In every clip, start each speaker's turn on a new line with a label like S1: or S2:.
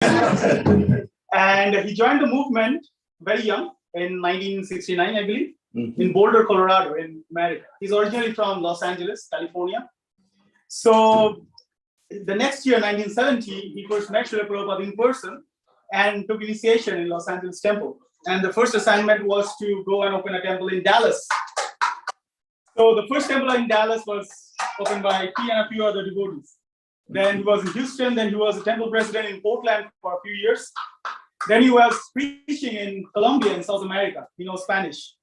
S1: And he joined the movement very young in 1969, I believe, in Boulder, Colorado, in America. He's originally from Los Angeles, California. So the next year, 1970, he first met Srila Prabhupada in person and took initiation in Los Angeles temple. And the first assignment was to go and open a temple in Dallas. So the first temple in Dallas was opened by he and a few other devotees. Then he was in Houston, then he was a temple president in Portland for a few years. Then he was preaching in Colombia in South America. He knows Spanish.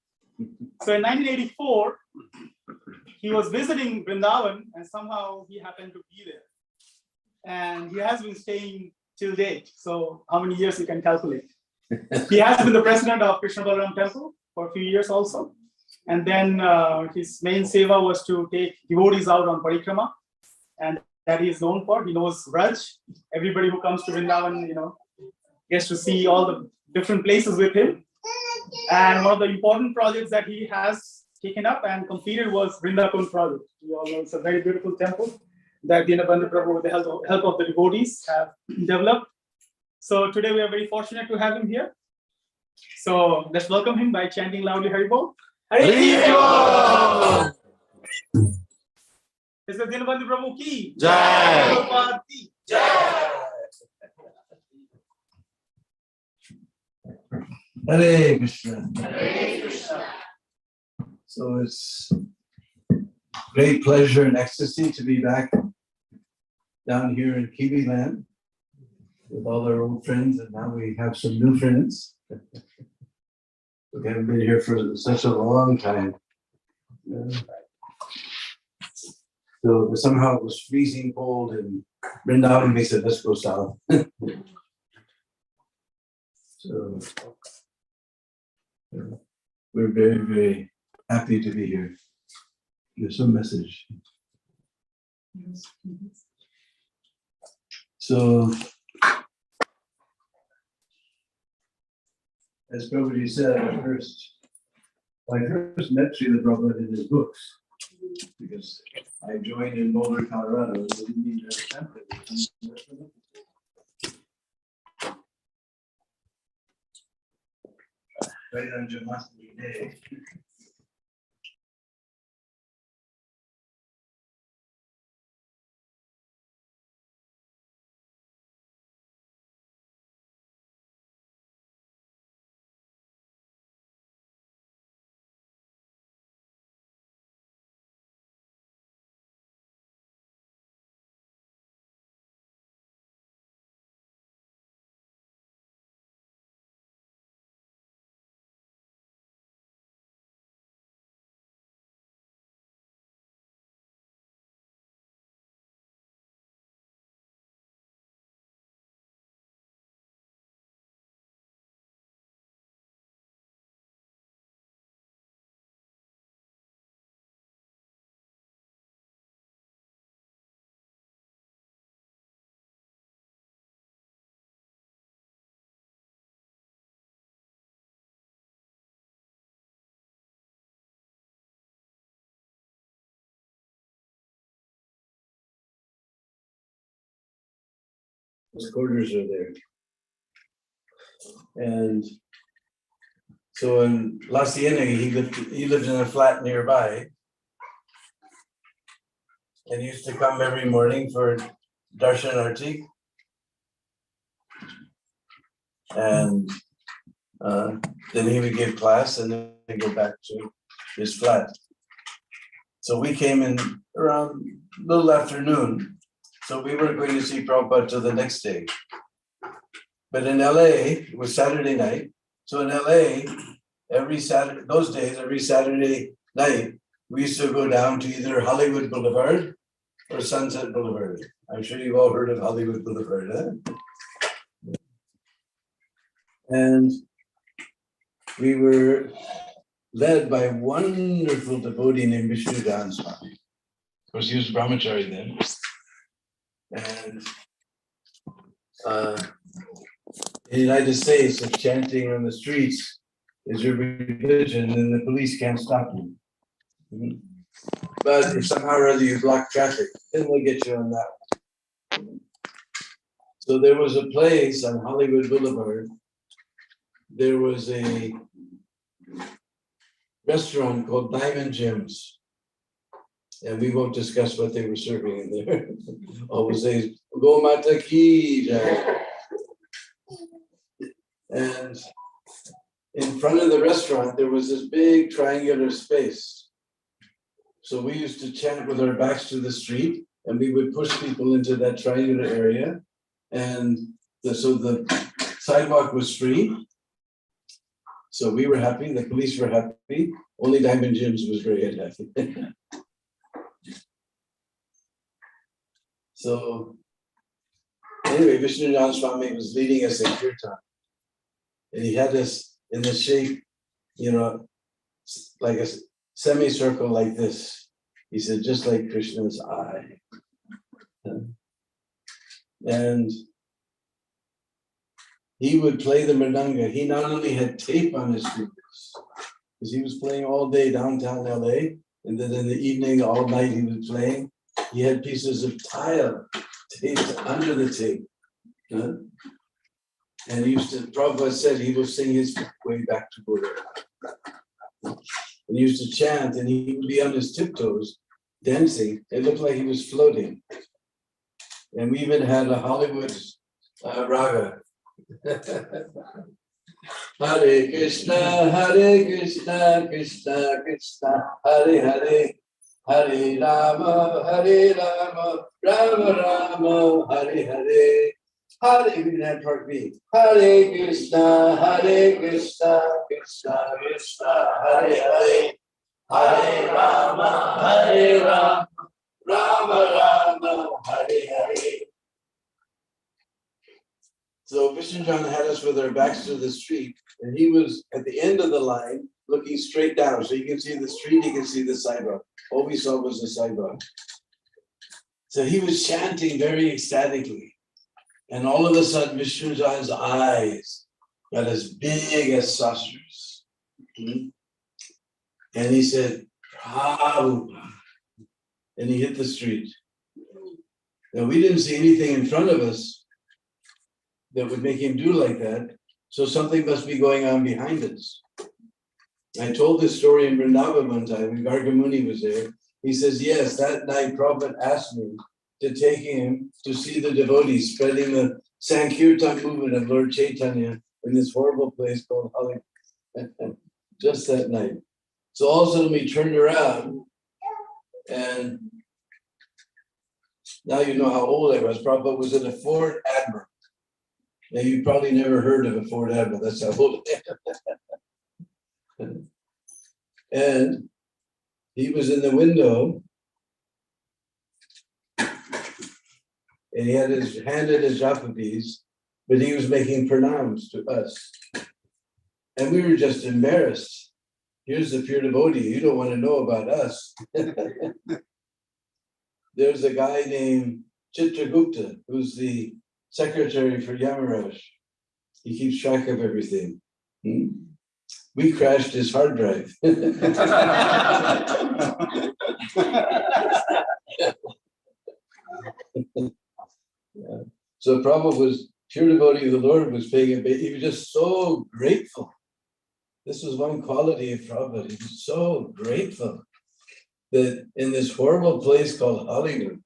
S1: So in 1984, he was visiting Vrindavan and somehow he happened to be there. And he has been staying till date. So how many years you can calculate? He has been the president of Krishna Balaram Temple for a few years also. And then his main seva was to take devotees out on parikrama. And that he is known for. He knows Raj. Everybody who comes to Vrindavan, gets to see all the different places with him. And one of the important projects that he has taken up and completed was Vrindavan project. You all know it's a very beautiful temple that Deena Bandhu Prabhu, with the help of the devotees, have developed. So today we are very fortunate to have him here. So let's welcome him by chanting loudly Haribol. Haribol! This is Deena Bandhu Prabhu ki Jai. Prabhupada ki Jai.
S2: Hare Krishna.
S1: Hare Krishna.
S2: So it's great pleasure and ecstasy to be back down here in Kiwi land with all our old friends, and now we have some new friends. We haven't been here for such a long time. So somehow it was freezing cold in Vrindavan. We said, let's go south. So we're very, very happy to be here. There's some message. So, as Prabhuji said, I first met Srila Prabhupada in his books, because I joined in Boulder, Colorado, and we didn't need to have a template. Right on Janmashtami Day. His quarters are there. And so in La Cienega, he lived in a flat nearby. And he used to come every morning for darshan arti. And then he would give class and then go back to his flat. So we came in around a little after noon. So we weren't going to see Prabhupada till the next day. But in LA, it was Saturday night. So in LA, every Saturday night, we used to go down to either Hollywood Boulevard or Sunset Boulevard. I'm sure you've all heard of Hollywood Boulevard, huh? And we were led by a wonderful devotee named Vishnu Dan Swami. Of course, he was brahmachari then. And in the United States, if chanting on the streets is your religion, then the police can't stop you. But if somehow or other you block traffic, then they'll get you on that one. So there was a place on Hollywood Boulevard. There was a restaurant called Diamond Gems. And we won't discuss what they were serving in there. Always say, Go Mata Ki Jai. And in front of the restaurant, there was this big triangular space. So we used to chant with our backs to the street, and we would push people into that triangular area. And so the sidewalk was free. So we were happy, the police were happy. Only Diamond Gems was very unhappy. So anyway, Vishnu Jan Swami was leading us in kirtan. And he had us in the shape, like a semicircle like this. He said, just like Krishna's eye. And he would play the mridanga. He not only had tape on his fingers, because he was playing all day downtown LA, and then in the evening, all night he was playing. He had pieces of tile taped under the tape. And he used to, Prabhupada said he will sing his way back to Buddha. And he used to chant, and he would be on his tiptoes, dancing. It looked like he was floating. And we even had a Hollywood raga. Hare Krishna, Krishna Krishna, Hare Hare, Hare Rama, Rama Rama, Hare Hare. Hare, we had part B. Hare Krishna, Krishna Krishna, Hare Hare, Hare Rama, Rama Rama, Hare Hare. So Vishnu Jan had us with our backs to the street, and he was at the end of the line, looking straight down. So you can see the street, you can see the sidewalk. All we saw was the sidewalk. So he was chanting very ecstatically. And all of a sudden, Vishnu Jan's eyes got as big as saucers. And he said, Prabhupada. And he hit the street. Now, we didn't see anything in front of us that would make him do like that. So something must be going on behind us. I told this story in Vrindavan one time when Gargamuni was there. He says, yes, that night Prabhupada asked me to take him to see the devotees spreading the Sankirtan movement of Lord Chaitanya in this horrible place called Hollywood. Just that night. So all of a sudden we turned around, and now you know how old I was. Prabhupada was in a Ford Admiral. Now you probably never heard of a Ford Admiral. That's how old I am. And he was in the window, and he had his hand in his japapis, but he was making pranams to us. And we were just embarrassed. Here's the pure devotee, you don't want to know about us. There's a guy named Chitragupta, who's the secretary for Yamaraj. He keeps track of everything. We crashed his hard drive. So Prabhupada was, pure devotee of the Lord was paying a bit. He was just so grateful. This was one quality of Prabhupada. He was so grateful that in this horrible place called Hollywood,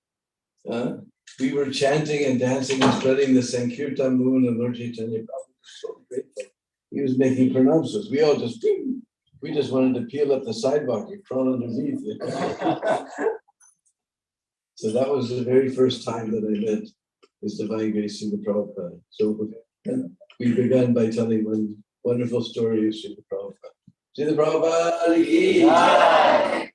S2: we were chanting and dancing and spreading the Sankirtan movement of Lord Chaitanya. Prabhupada was so grateful. He was making pranams. We all just, we just wanted to peel up the sidewalk and crawl underneath it. So that was the very first time that I met His Divine Grace Srila Prabhupada. So we began by telling one wonderful story of Srila Prabhupada. Srila Prabhupada ki jai.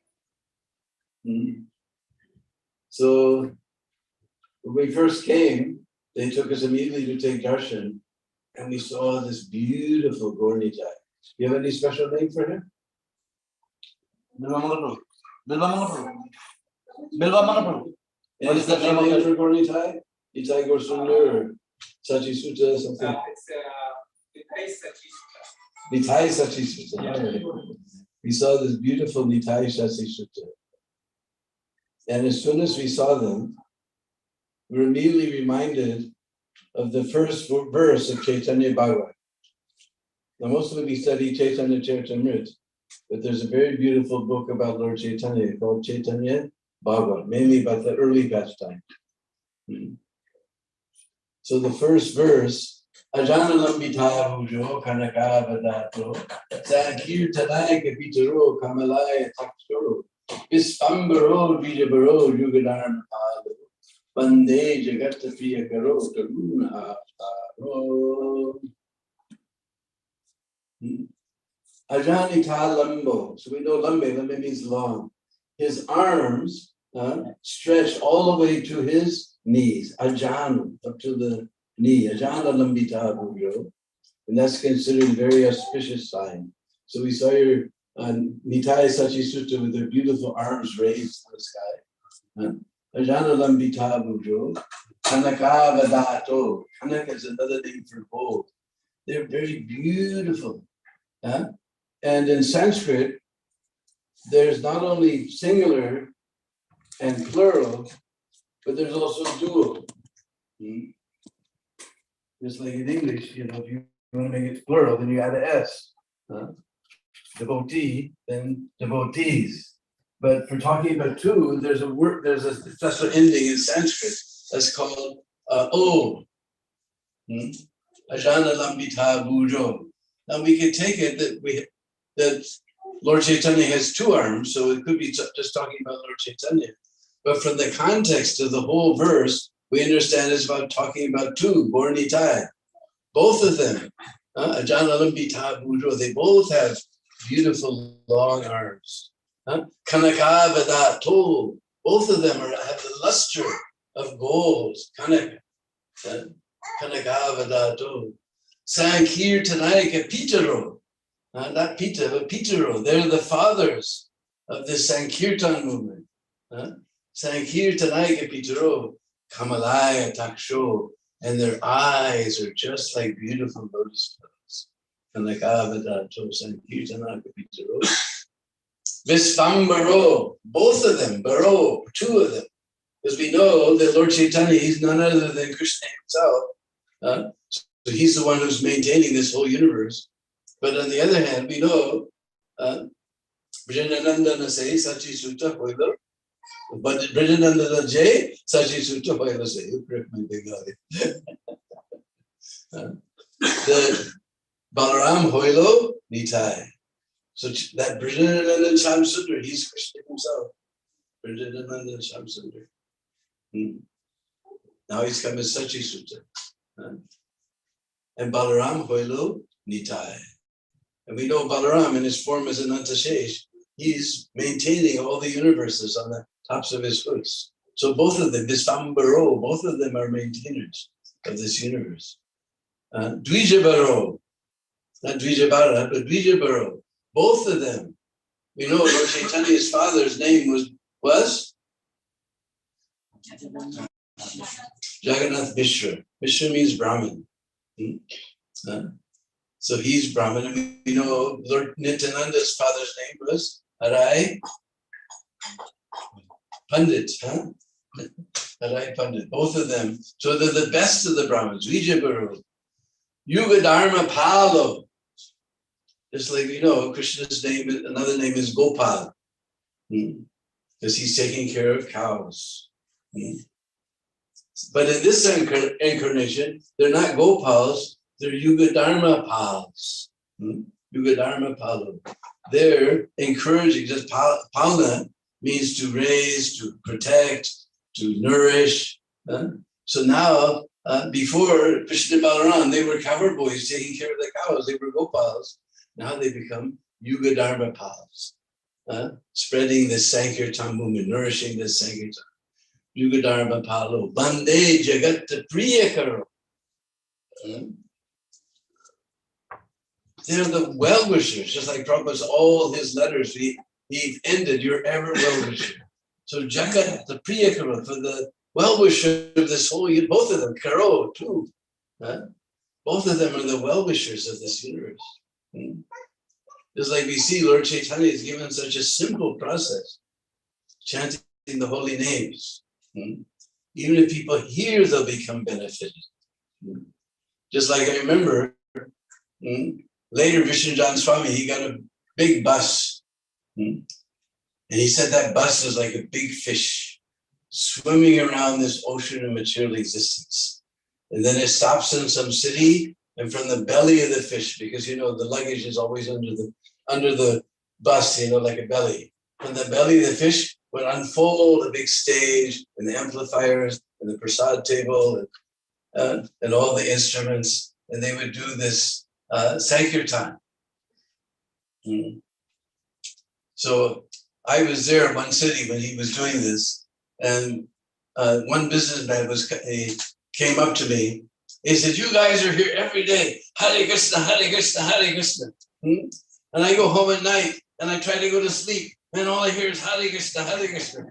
S2: So when we first came, they took us immediately to take darshan, and we saw this beautiful Gaur Nitai. You have any special name for him?
S3: Bilva
S2: What is the name of for Gaur Nitai? Nitai Gaur Sundar or Sachi Sutta or something? Nitai Sachi Sutta. We saw this beautiful Nitai Sachi Sutta. And as soon as we saw them, we were immediately reminded of the first verse of Chaitanya Bhagavat. Now, mostly we study Chaitanya Charitamrita, but there's a very beautiful book about Lord Chaitanya called Chaitanya Bhagavat, mainly about the early pastime. So the first verse, Ajana Lambita Bhujo Kanaka Vadato Sankirtanai Kapitaro Kamalaya Takshoro Visfambaro Vijabaro Yugadharma Pado Bande Jagata Priyakaro Karuna Avtaro. Ajanita Lambo. So we know Lambe means long. His arms stretch all the way to his knees. Ajana, up to the knee. Ajana Lambita Bhujo. And that's considered a very auspicious sign. So we saw your Nitai Sachi Sutta with their beautiful arms raised to the sky. Ajana Lambita Bhujo. Kanaka Vadato. Kanaka is another name for gold. They're very beautiful. And in Sanskrit, there's not only singular and plural, but there's also dual. Just like in English, if you want to make it plural, then you add an S. Devotee, then devotees. But for talking about two, there's a word, there's a special ending in Sanskrit that's called O. Ajana Lambita Bhujo. Now we can take it that Lord Chaitanya has two arms, so it could be just talking about Lord Chaitanya. But from the context of the whole verse, we understand it's about talking about two, Bornitai. Both of them, Ajana Lambita Bhujo, they both have beautiful long arms. Kanaka Vadato, both of them have the luster of gold. Kanaka Vadato. Sankirtanayaka Pitaro. Not Pita, but Pitaro. They're the fathers of the Sankirtan movement. Sankirtanayaka Pitaro. Kamalaya Taksho. And their eyes are just like beautiful lotus flowers. Kanakavadato Sankirtanayaka Pitaro. Visvambaro. Both of them. Baro. Two of them. Because we know that Lord Chaitanya, he's none other than Krishna himself. So he's the one who's maintaining this whole universe. But on the other hand, we know Brijanandana say Sachi Sutta Hoilo, but Brijanandana Jay Sachi Sutta Hoilo say, you correct my big the Balaram Hoilo Nitai. So that Brijanandana Shamsundar, he's Krishna himself. Brijanandana Shamsundar. Now he's come as Sachi Sutta. And Balaram Hoilo Nitai. And we know Balaram in his form as Anantashesh, he's maintaining all the universes on the tops of his hooks. So both of them, Visvambaro, both of them are maintainers of this universe. Dvijabaro, not Dvijabara, but Dvijabaro, both of them. We know Lord Chaitanya's father's name was Jagannath Mishra. Mishra means Brahmin. So he's Brahmin, and we know Lord Nityananda's father's name was Arai Pandit. Arai Pandit, both of them. So they're the best of the Brahmins. Vijayaburu, Yuga Dharma Palo. Just like we know, Krishna's name, another name is Gopal, because he's taking care of cows. But in this incarnation, they're not Gopals. They're Yuga Dharma Pals. Yuga Dharma Palo. They're encouraging, just Palna means to raise, to protect, to nourish. So now, before Krishna Balaram, they were cover boys taking care of the cows. They were Gopals. Now they become Yuga Dharma Pals, spreading the Sankirtan movement, nourishing the Sankirtan. Yuga Dharma Palo. Bande Jagata Priyakaro. They're the well-wishers, just like Prabhupada's all his letters, he ended, you're ever well-wisher. So Jagat, the Priyakara, for the well-wisher of this whole, both of them, Karo too. Both of them are the well-wishers of this universe. Just like we see Lord Chaitanya is given such a simple process, chanting the holy names. Even if people hear, they'll become benefited. Just like I remember, later Vishnujan Swami, he got a big bus. And he said that bus is like a big fish swimming around this ocean of material existence. And then it stops in some city, and from the belly of the fish, because the luggage is always under the bus, like a belly. From the belly of the fish would unfold a big stage and the amplifiers and the prasad table and all the instruments, and they would do this Sankirtan. So I was there in one city when he was doing this, and one businessman he came up to me. He said, "You guys are here every day. Hare Krishna, Hare Krishna, Hare Krishna." And I go home at night and I try to go to sleep, and all I hear is Hare Krishna, Hare Krishna.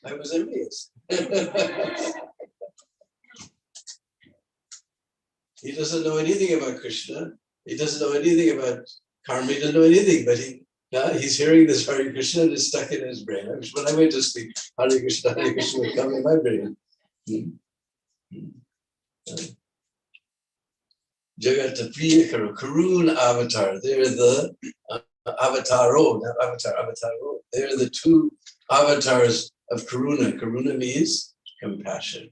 S2: I was envious. He doesn't know anything about Krishna. He doesn't know anything about karma. He doesn't know anything, but he's hearing this Hare Krishna and it's stuck in his brain. When I went to sleep, Hare Krishna would come in my brain. Jagat Priya Karun Avatar. They're the Avataro, not Avataro. They're the two avatars of Karuna. Karuna means compassion.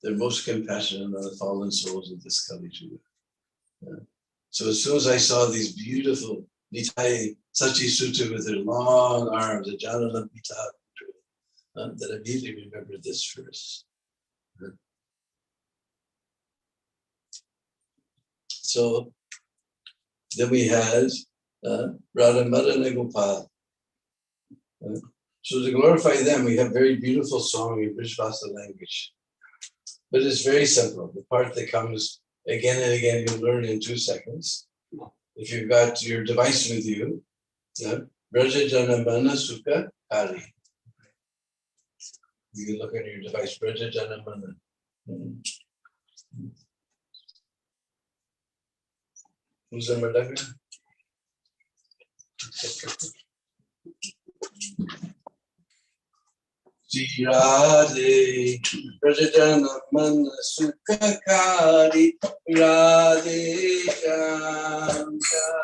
S2: They're most compassionate on the fallen souls of this Kali Yuga. So as soon as I saw these beautiful Nitai Sachi Sutta with their long arms, Ajana Lampita, that I immediately remembered this verse. So then we had Radha Madana Gopal. So to glorify them, we have very beautiful song in Vrishvasa language. But it's very simple. The part that comes again and again, you'll learn in 2 seconds. If you've got your device with you, Braja Janamana Sukha Kari. You can look at your device, Braja Janamana. Who's the Madhaka? Radhe, Prajajana Mana Sukha Kari, Radhe Sham Sham.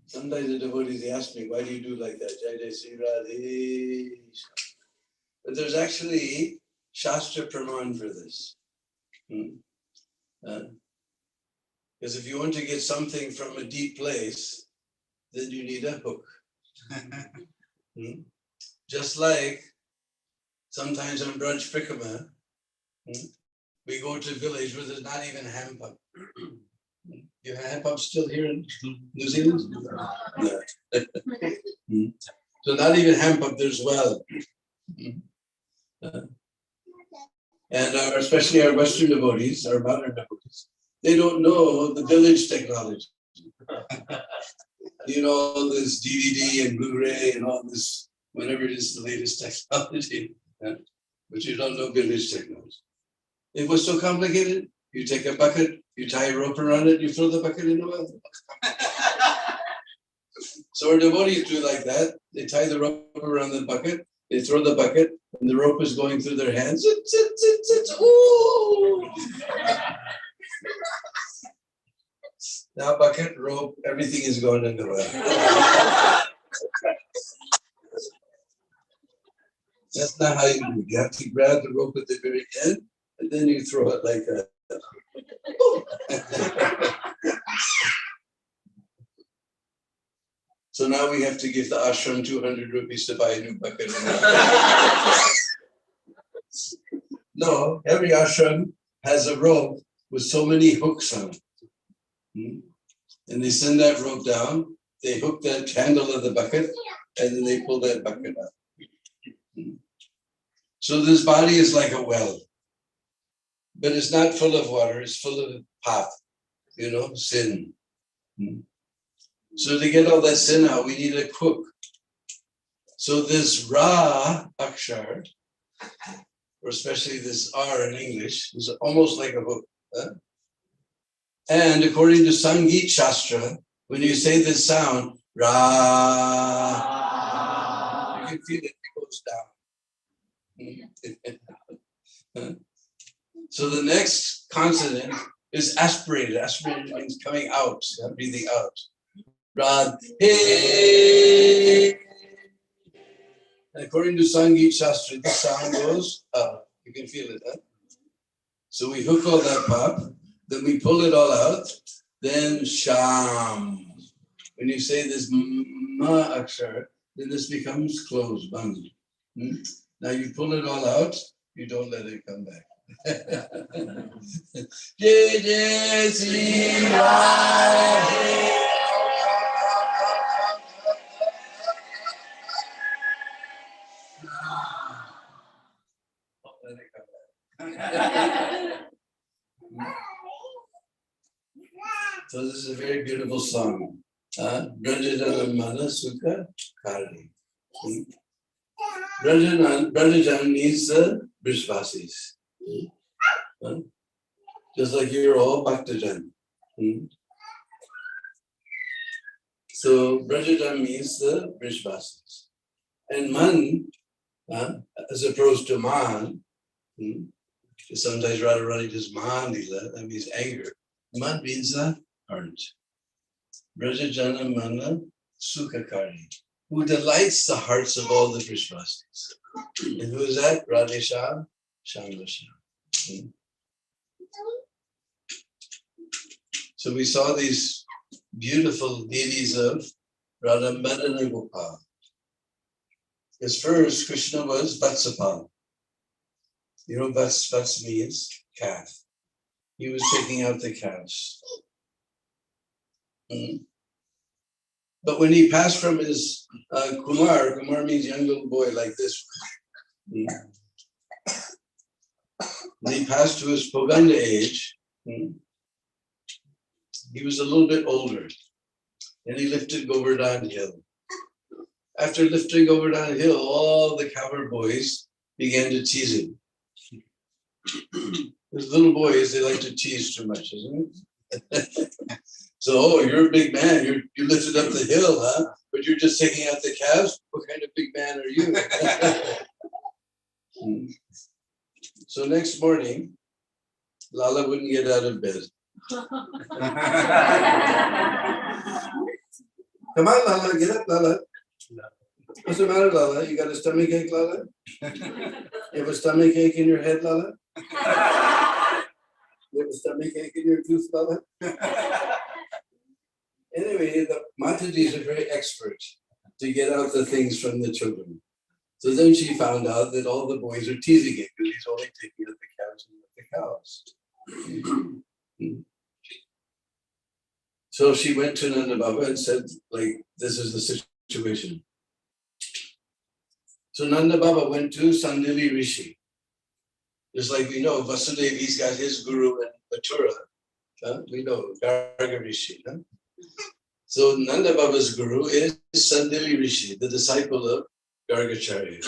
S2: Sometimes the devotees ask me, why do you do like that? Jai Jai Sri Radhe. But there's actually Shastra Praman for this. Because if you want to get something from a deep place, then you need a hook. Just like sometimes on Brunch Prikama, we go to a village where there's not even a hand pump. You have hand pumps still here in New Zealand? No. So not even hand pump, there's well. And especially our Western devotees, our modern devotees, they don't know the village technology. You know, all this DVD and Blu-ray and all this, whatever it is, the latest technology. But you don't know village technology. It was so complicated. You take a bucket, you tie a rope around it, you throw the bucket in the well. So our devotees do like that. They tie the rope around the bucket, they throw the bucket, and the rope is going through their hands. Ooh. Now bucket, rope, everything is going in the well. That's not how you do it. You have to grab the rope at the very end, and then you throw it like that. So now we have to give the ashram 200 rupees to buy a new bucket. No, every ashram has a rope with so many hooks on it. And they send that rope down, they hook that handle of the bucket, and then they pull that bucket up. So this body is like a well, but it's not full of water, it's full of path, you know, sin. So to get all that sin out, we need a cook. So this Ra Akshar, or especially this R in English, is almost like a hook. And according to Sangeet Shastra, when you say this sound, Ra, you can feel it goes down. So the next consonant is aspirated. Aspirated means coming out, breathing out. Ra, hey. And according to Sangeet Shastra, the sound goes up. You can feel it, huh? So we hook all that pop, then we pull it all out, then sham. When you say this ma akshar, then this becomes closed, bandhu. Now you pull it all out, you don't let it come back. Jai Jai Sri Radhe. Let it come back. So this is a very beautiful song. Brajajan Mana Sukha Kari. Brajajan means the Brishvasis. Just like you're all Bhaktajan. So Brajajan means the Brishvasis. And Man, as opposed to Man, sometimes Radharani does Man Lila, that means anger. Man means heart. Brajajana Mana Sukhakari, who delights the hearts of all the Brishvasis. And who is that? Radhesham Shamasham. So we saw these beautiful deities of Radha Madana Gopal. Because first Krishna was Vatsapal. You know, Vats means calf. He was taking out the calves. But when he passed from his Kumar means young little boy like this. When he passed to his Poganda age, he was a little bit older. And he lifted Govardhan Hill. After lifting Govardhan Hill, all the cowherd boys began to tease him. Those little boys, they like to tease too much, isn't it? So, oh, you're a big man. You lifted up the hill, huh? But you're just taking out the calves? What kind of big man are you? So next morning, Lala wouldn't get out of bed. Come on, Lala, get up, Lala. What's the matter, Lala? You got a stomach ache, Lala? You have a stomach ache in your head, Lala? You have a stomach ache in your tooth, Lala? Anyway, the Matajis are very expert to get out the things from the children. So then she found out that all the boys are teasing him because he's only taking out the cows. So she went to Nanda Baba and said, like, this is the situation. So Nanda Baba went to Sandili Rishi. Just like we know, Vasudev, he's got his guru in Mathura. We know, Garga Rishi. Huh? So Nanda Baba's guru is Sandili Rishi, the disciple of Gargacharya.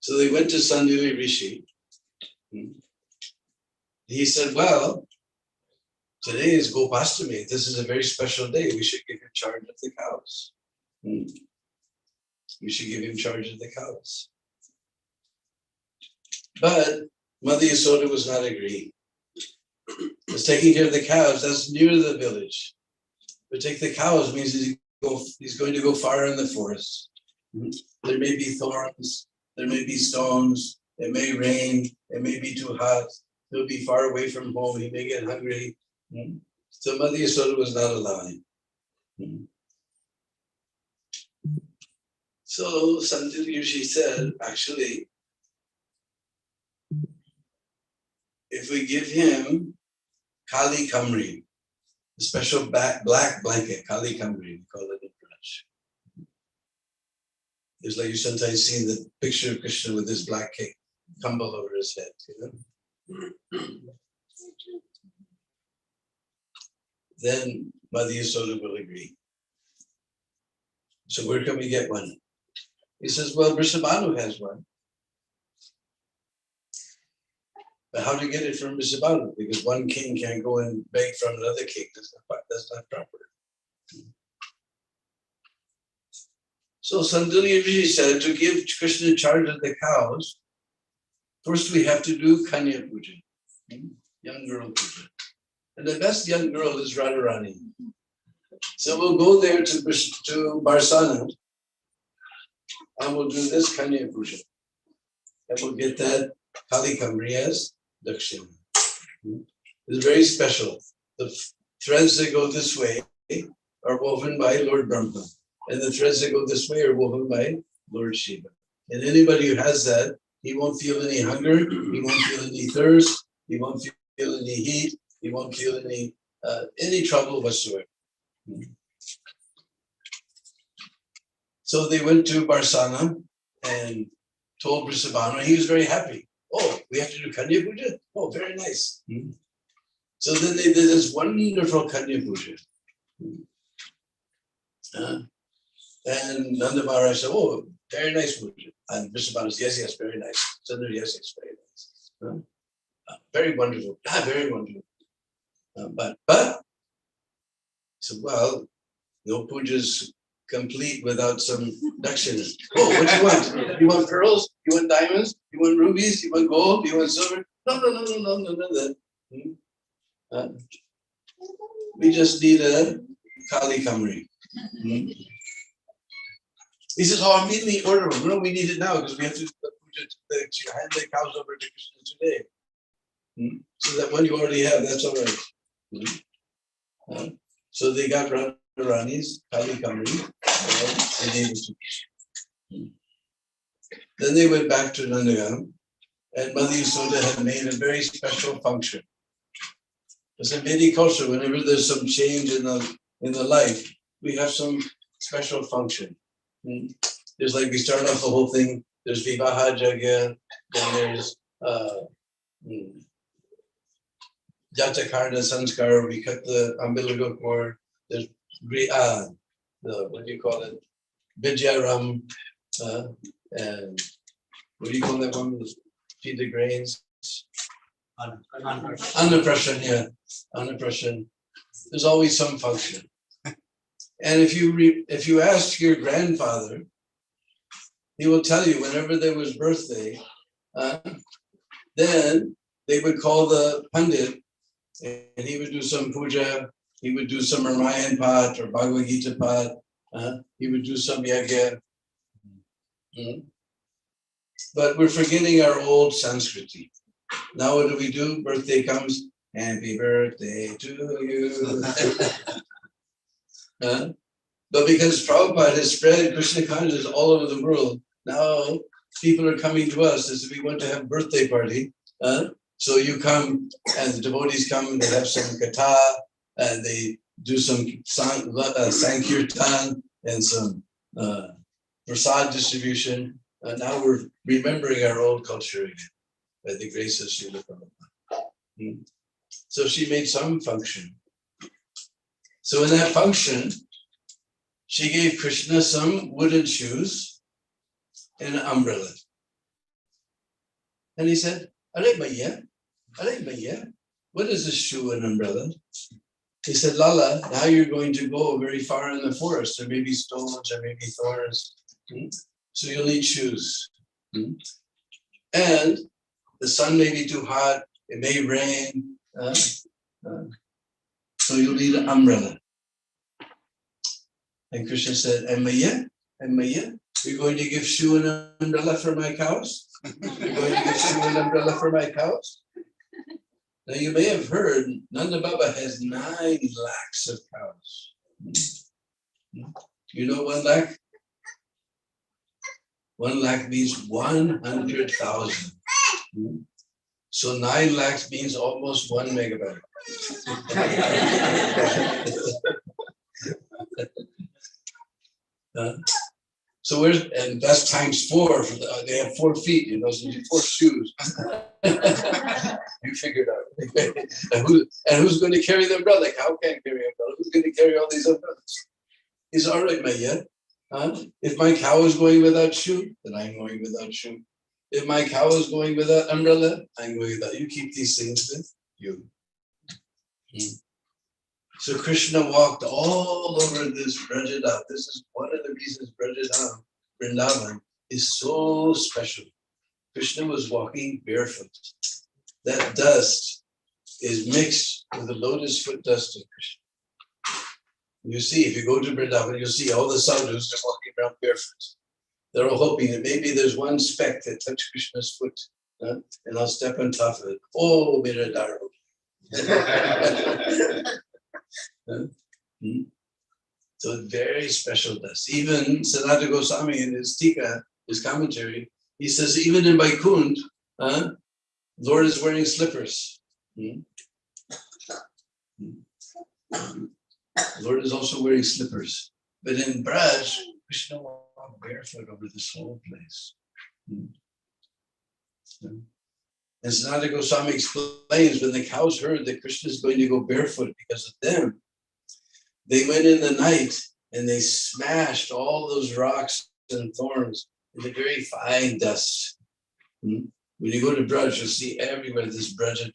S2: So they went to Sandili Rishi. He said, well, today is Gopastami. This is a very special day. We should give him charge of the cows. We should give him charge of the cows. But Mother Yasoda was not agreeing. Because taking care of the cows, that's near the village. But take the cows means he's going to go far in the forest. There may be thorns, there may be stones, it may rain, it may be too hot, he'll be far away from home, he may get hungry. So Mother Yasoda was not allowing. So Sandili Rishi said, actually, if we give him Kali Kamri, a special black blanket, Kali Kamri, we call it in French. It's like you sometimes see the picture of Krishna with his black cake, tumble over his head, you know. Then Mother Yasoda will agree. So where can we get one? He says, well, Vrishabhanu has one. But how to get it from Vrishabhanu? Because one king can't go and beg from another king. That's not proper. So Sandili Rishi said, to give Krishna charge of the cows, first we have to do Kanya Puja, young girl puja. And the best young girl is Radharani. So we'll go there to Barsana and we'll do this Kanya Puja. And we'll get that Kali Kamri as Dakshina. It's very special. The threads that go this way are woven by Lord Brahma. And the threads that go this way are woven by Lord Shiva. And anybody who has that, he won't feel any hunger, he won't feel any thirst, he won't feel any heat, he won't feel any trouble whatsoever. So they went to Barsana and told Vrishabhanu, he was very happy. Oh, we have to do Kanya Puja? Oh, very nice. So then they did this wonderful Kanya Puja. And Nanda Maharaj said, oh, very nice puja. And Vrishabhanu said, yes, very nice. Chandra, yes, very nice. Very wonderful, very wonderful. But, so well, no puja's complete without some dakshina. Oh, what do you want? You want pearls? You want diamonds? You want rubies? You want gold? You want silver? No. We just need a Kali Kamri. He says, oh, immediately order them. No, we need it now because we have to hand the cows over to Krishna today. So that one you already have, that's all right. So they got Radharani's Kali Kamri and gave it to Krishna. Then they went back to Nandagam and Mother Yasoda had made a very special function. Because in Vedic culture, whenever there's some change in the life, we have some special function. There's like we start off the whole thing. There's Vivaha Jagya, then there's Jatakarna Sanskar. We cut the umbilical cord. There's what do you call it? Vijyaram, and what do you call that one? Feed the grains. Annaprashan, yeah, Annaprashan. There's always some function. And if you ask your grandfather, he will tell you whenever there was birthday, then they would call the Pandit and he would do some puja, he would do some Ramayan Path or Bhagavad Gita Path, he would do some yagya. But we're forgetting our old Sanskriti. Now what do? Birthday comes, happy birthday to you. But because Prabhupada has spread Krishna consciousness all over the world, now people are coming to us as if we want to have a birthday party. So you come and the devotees come and they have some Katha and they do some Sankirtan and some prasad distribution. Now we're remembering our old culture again by the grace of Srila Prabhupada. So she made some function. So in that function, she gave Krishna some wooden shoes and an umbrella. And he said, Are Maya, what is a shoe and umbrella? He said, Lala, now you're going to go very far in the forest. There may be stones, there may be thorns. So you'll need shoes. And the sun may be too hot, it may rain. So you'll need an umbrella. And Krishna said, and Maya, you're going to give shoe and an umbrella for my cows? You're going to give shoe and umbrella for my cows? Now you may have heard, Nanda Baba has 9 lakhs of cows. You know 1 lakh? 1 lakh means 100,000. So 9 lakhs means almost 1 megabyte. So and that's times 4. They have 4 feet, you know, so you 4 shoes. You figured out. and who's going to carry the umbrella? Cow can't carry an umbrella. Who's going to carry all these umbrellas? He's all right, Maya. If my cow is going without shoe, then I'm going without shoe. If my cow is going without umbrella, I'm going without. You keep these things with you. So Krishna walked all over this Brajadam. This is one of the reasons Brajadam, Vrindavan, is so special. Krishna was walking barefoot. That dust is mixed with the lotus foot dust of Krishna. You see, if you go to Vrindavan, you'll see all the sadhus are walking around barefoot. They're all hoping that maybe there's one speck that touched Krishna's foot, and I'll step on top of it. Oh, Miradaro. So very special dust. Even Sanatana Goswami in his Tika, his commentary, he says even in Vaikunt, Lord is wearing slippers. Lord is also wearing slippers. But in Braj, Krishna walked barefoot over this whole place. And Sanatana Goswami explains when the cows heard that Krishna is going to go barefoot because of them, they went in the night and they smashed all those rocks and thorns into very fine dust. When you go to Braj, you'll see everywhere this Braj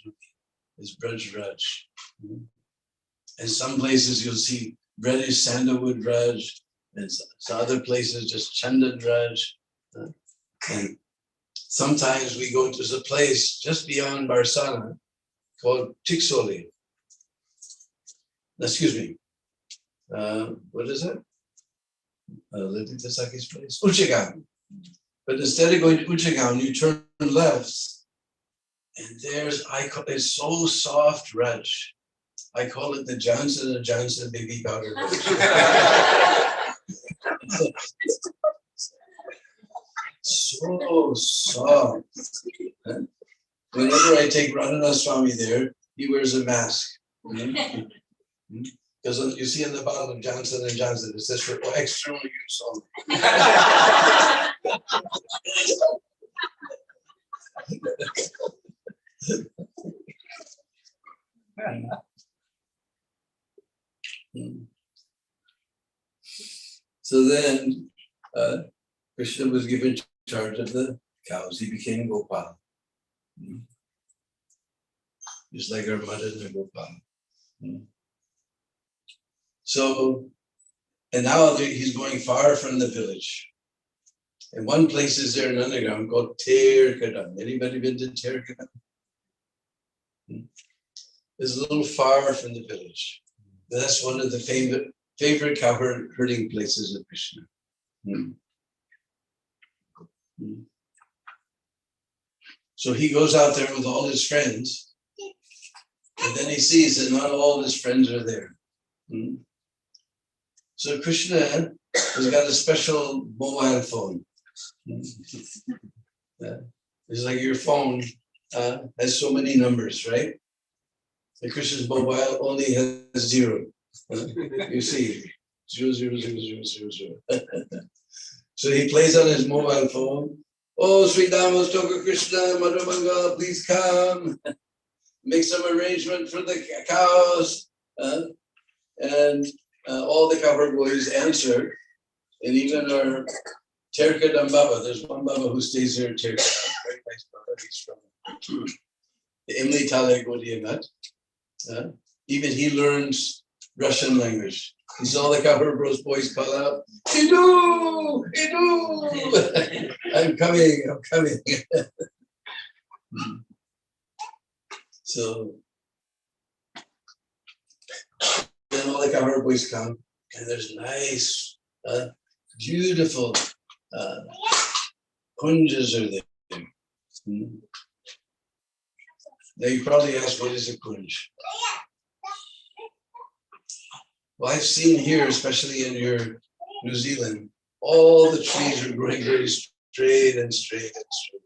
S2: Raj. And some places you'll see reddish sandalwood Raj, and some other places just Chandan Raj. And sometimes we go to a place just beyond Barsana called Tiksoli. Excuse me. What is it? Lalitha Sakhi's place? Uchagaon. But instead of going to Uchagaon, you turn left, and it's so soft Raj. I call it the Johnson & Johnson baby powder Raj. So soft. Whenever I take Radhanath Swami there, he wears a mask. Because you see on the bottom of Johnson & Johnson, it says for external use only. So then Krishna was given charge of the cows. He became Gopal. Just like our mother and Gopal. So, and now he's going far from the village. And one place is there in underground called Terkadam. Anybody been to Terkadam? It's a little far from the village. That's one of the favorite cow herding places of Krishna. So he goes out there with all his friends, and then he sees that not all of his friends are there. So Krishna has got a special mobile phone. It's like your phone has so many numbers, right? And Krishna's mobile only has 0. You see, 0, 0, 0, 0, 0, 0. So he plays on his mobile phone. Oh, Sri Dhammastoka Krishna, Madhumanga, please come. Make some arrangement for the cows. And all the cover boys answer. And even our Terkadam Baba, there's one Baba who stays here in Terkadam. Very nice Baba. He's from the Imli Tale Gaudiya. Even he learns Russian language. He saw the cover boys call out, Idu! Idu! I'm coming. So then all the cover boys come, and there's nice, beautiful kunjas are there. Now you probably ask, what is a kunj? Well, I've seen here, especially in your New Zealand, all the trees are growing very straight and straight and straight.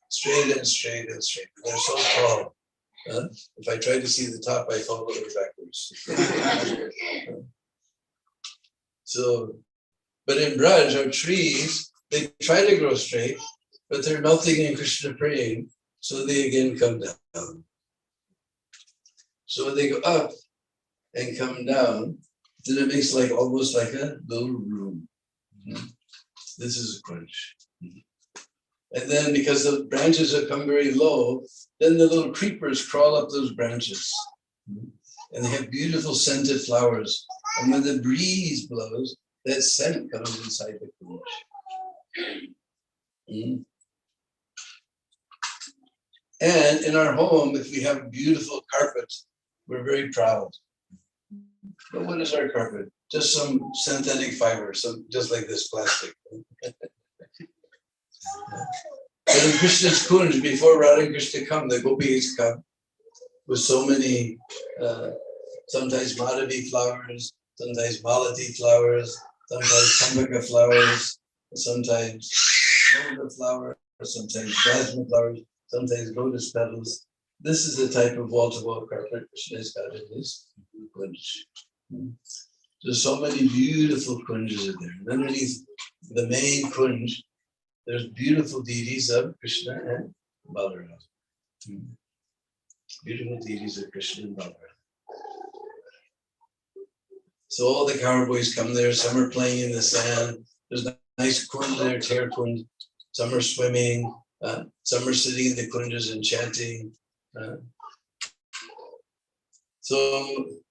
S2: Straight and straight and straight. They're so tall. If I try to see the top, I fall over backwards. So, but in Braj, our trees, they try to grow straight, but they're melting in Krishna praying, so they again come down. So when they go up and come down, then it makes like almost like a little room. This is a crunch. And then because the branches have come very low, then the little creepers crawl up those branches. And they have beautiful scented flowers. And when the breeze blows, that scent comes inside the crunch. And in our home, if we have beautiful carpet, we're very proud. But what is our carpet? Just some synthetic fiber, just like this plastic. But in Krishna's Kunj, before Radha and Krishna come, the gopis come with so many, sometimes Madhavi flowers, sometimes Malati flowers, sometimes Kambaka flowers, sometimes Moda flowers, sometimes Jasmine flowers, sometimes lotus petals. This is the type of wall-to-wall carpet Krishna has got in his kunj. There's so many beautiful kunjas in there. And underneath the main kunj, there's beautiful deities of Krishna and Balaram. Beautiful deities of Krishna and Balaram. So all the cowboys come there. Some are playing in the sand. There's a nice kunj there, Ter kunj. Some are swimming. Some are sitting in the kunjas and chanting. So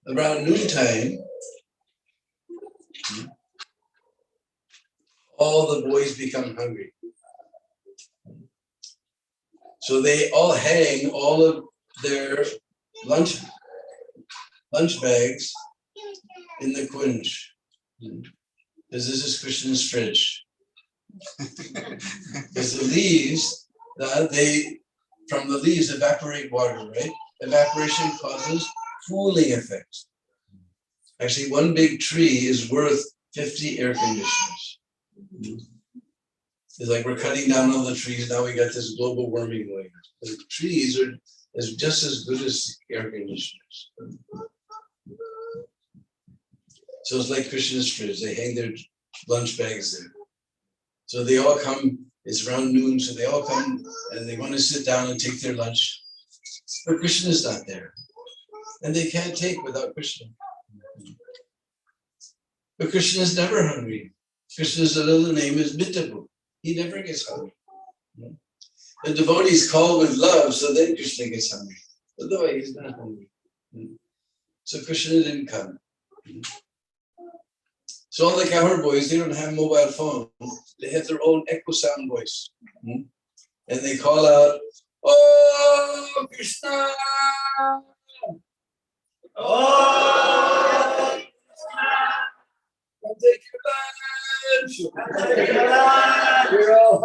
S2: around noontime, all the boys become hungry. So they all hang all of their lunch bags in the kunj. Because this is Krishna's fridge. Because the leaves, from the leaves evaporate water, right? Evaporation causes cooling effect. Actually, one big tree is worth 50 air conditioners. It's like we're cutting down all the trees, now we got this global warming going. The trees are just as good as air conditioners. So it's like Krishna's fridge, they hang their lunch bags there. So they all come, it's around noon, so they all come and they want to sit down and take their lunch. But Krishna's not there. And they can't take without Krishna. But Krishna is never hungry. Krishna's other name is Mitabu. He never gets hungry. The devotees call with love, so then Krishna gets hungry. Otherwise, he's not hungry. So Krishna didn't come. So all the cowherd boys, they don't have mobile phones. They have their own echo sound voice. And they call out, "Oh, Krishna! Oh, Krishna! Come take your lunch! We're all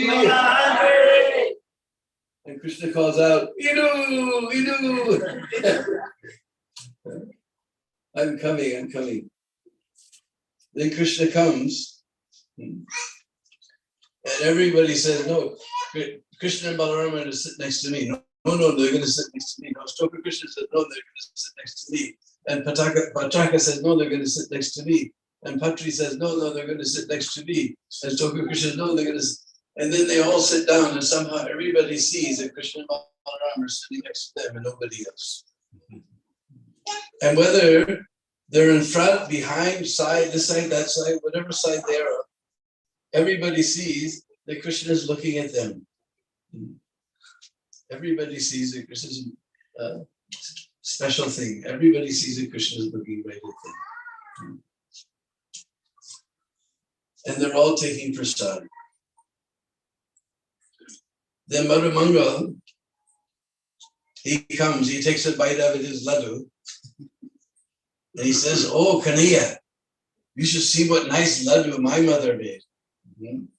S2: hungry! And Krishna calls out, Idu! Idu! I'm coming. Then Krishna comes, and everybody says, no, Krishna and Balaram are going to sit next to me. No, they're going to sit next to me. No, Stoka Krishna said, no, they're going to sit next to me. And Pataka said, no, they're going to sit next to me. And Patri says, no, they're going to sit next to me. And Toku Krishna, no, they're going to. And then they all sit down, and somehow everybody sees that Krishna and Balaram are sitting next to them and nobody else. And whether they're in front, behind, side, this side, that side, whatever side they are, everybody sees that Krishna is looking at them. Everybody sees that Krishna is a special thing. Everybody sees that Krishna is looking right at them. And they're all taking prasad. Then Madhumangal, he comes, he takes a bite out of his laddu, and he says, oh, Kanaya, you should see what nice laddu my mother made. And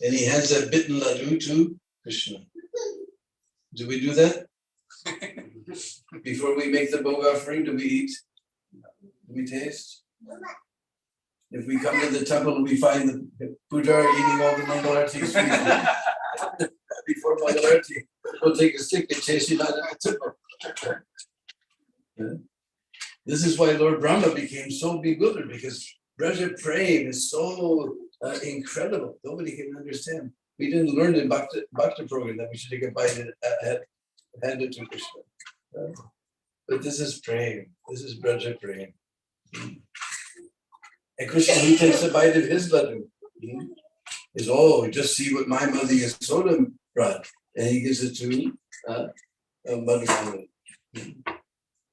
S2: he hands that bitten laddu to Krishna. Do we do that? Before we make the bhog offering, do we eat? Do we taste? If we come to the temple and we find the Pujari eating all the Mangalarti before Mangalarti, we'll take a stick and chase him out of the temple. Yeah. This is why Lord Brahma became so bewildered, because Braja Prem is so incredible. Nobody can understand. We didn't learn in Bhakti program that we should take a bite and hand it to Krishna. But this is Prem. This is Braja Prem. And Krishna, he takes a bite of his laddu. Is, oh, just see what my mother Yasoda brought. And he gives it to Madhumana.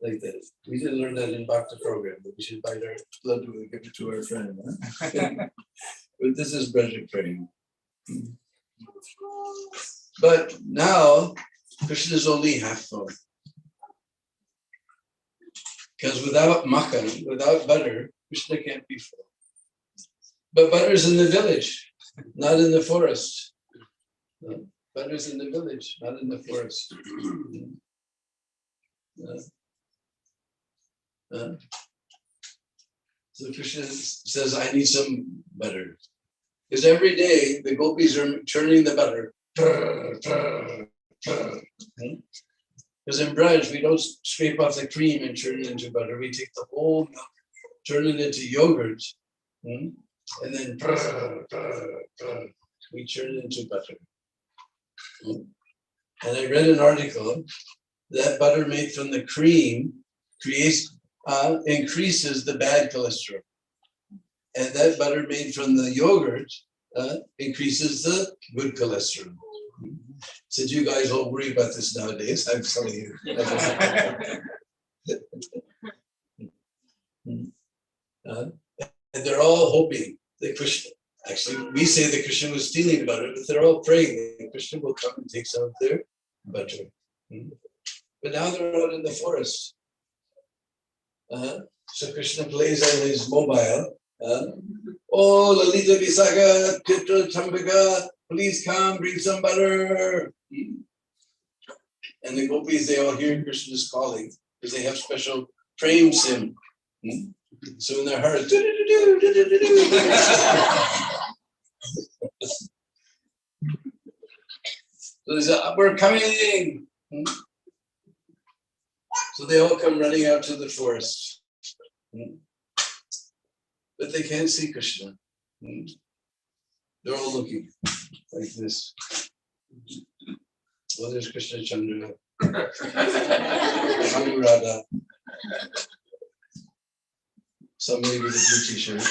S2: Like that. We didn't learn that in Bhakti program, but we should bite our laddu and give it to our friend. Huh? But this is Braja Prem. But now, Krishna is only half full. Because without makhan, without butter, Krishna can't be full. But butter's in the village, not in the forest. Butter's in the village, not in the forest. So Krishna says, I need some butter. Because every day the gopis are churning the butter. Because in Braj, we don't scrape off the cream and turn it into butter. We take the whole milk, turn it into yogurt, and then we turn it into butter. And I read an article that butter made from the cream increases the bad cholesterol. And that butter made from the yogurt increases the good cholesterol. Since you guys all worry about this nowadays, I'm telling you. And they're all hoping that Krishna, actually, we say that Krishna was stealing butter, but they're all praying that Krishna will come and take some of their butter. But now they're out in the forest. So Krishna plays on his mobile. Oh, Lalita Visaga, Chitra Chambika, please come, bring some butter. And the gopis, they all hear Krishna's calling because they have special prem sim. So in their heart, so they say, we're coming. So they all come running out to the forest. But they can't see Krishna. They're all looking like this. Well, there's Krishna Chandra, Radha, somebody with a blue t-shirt.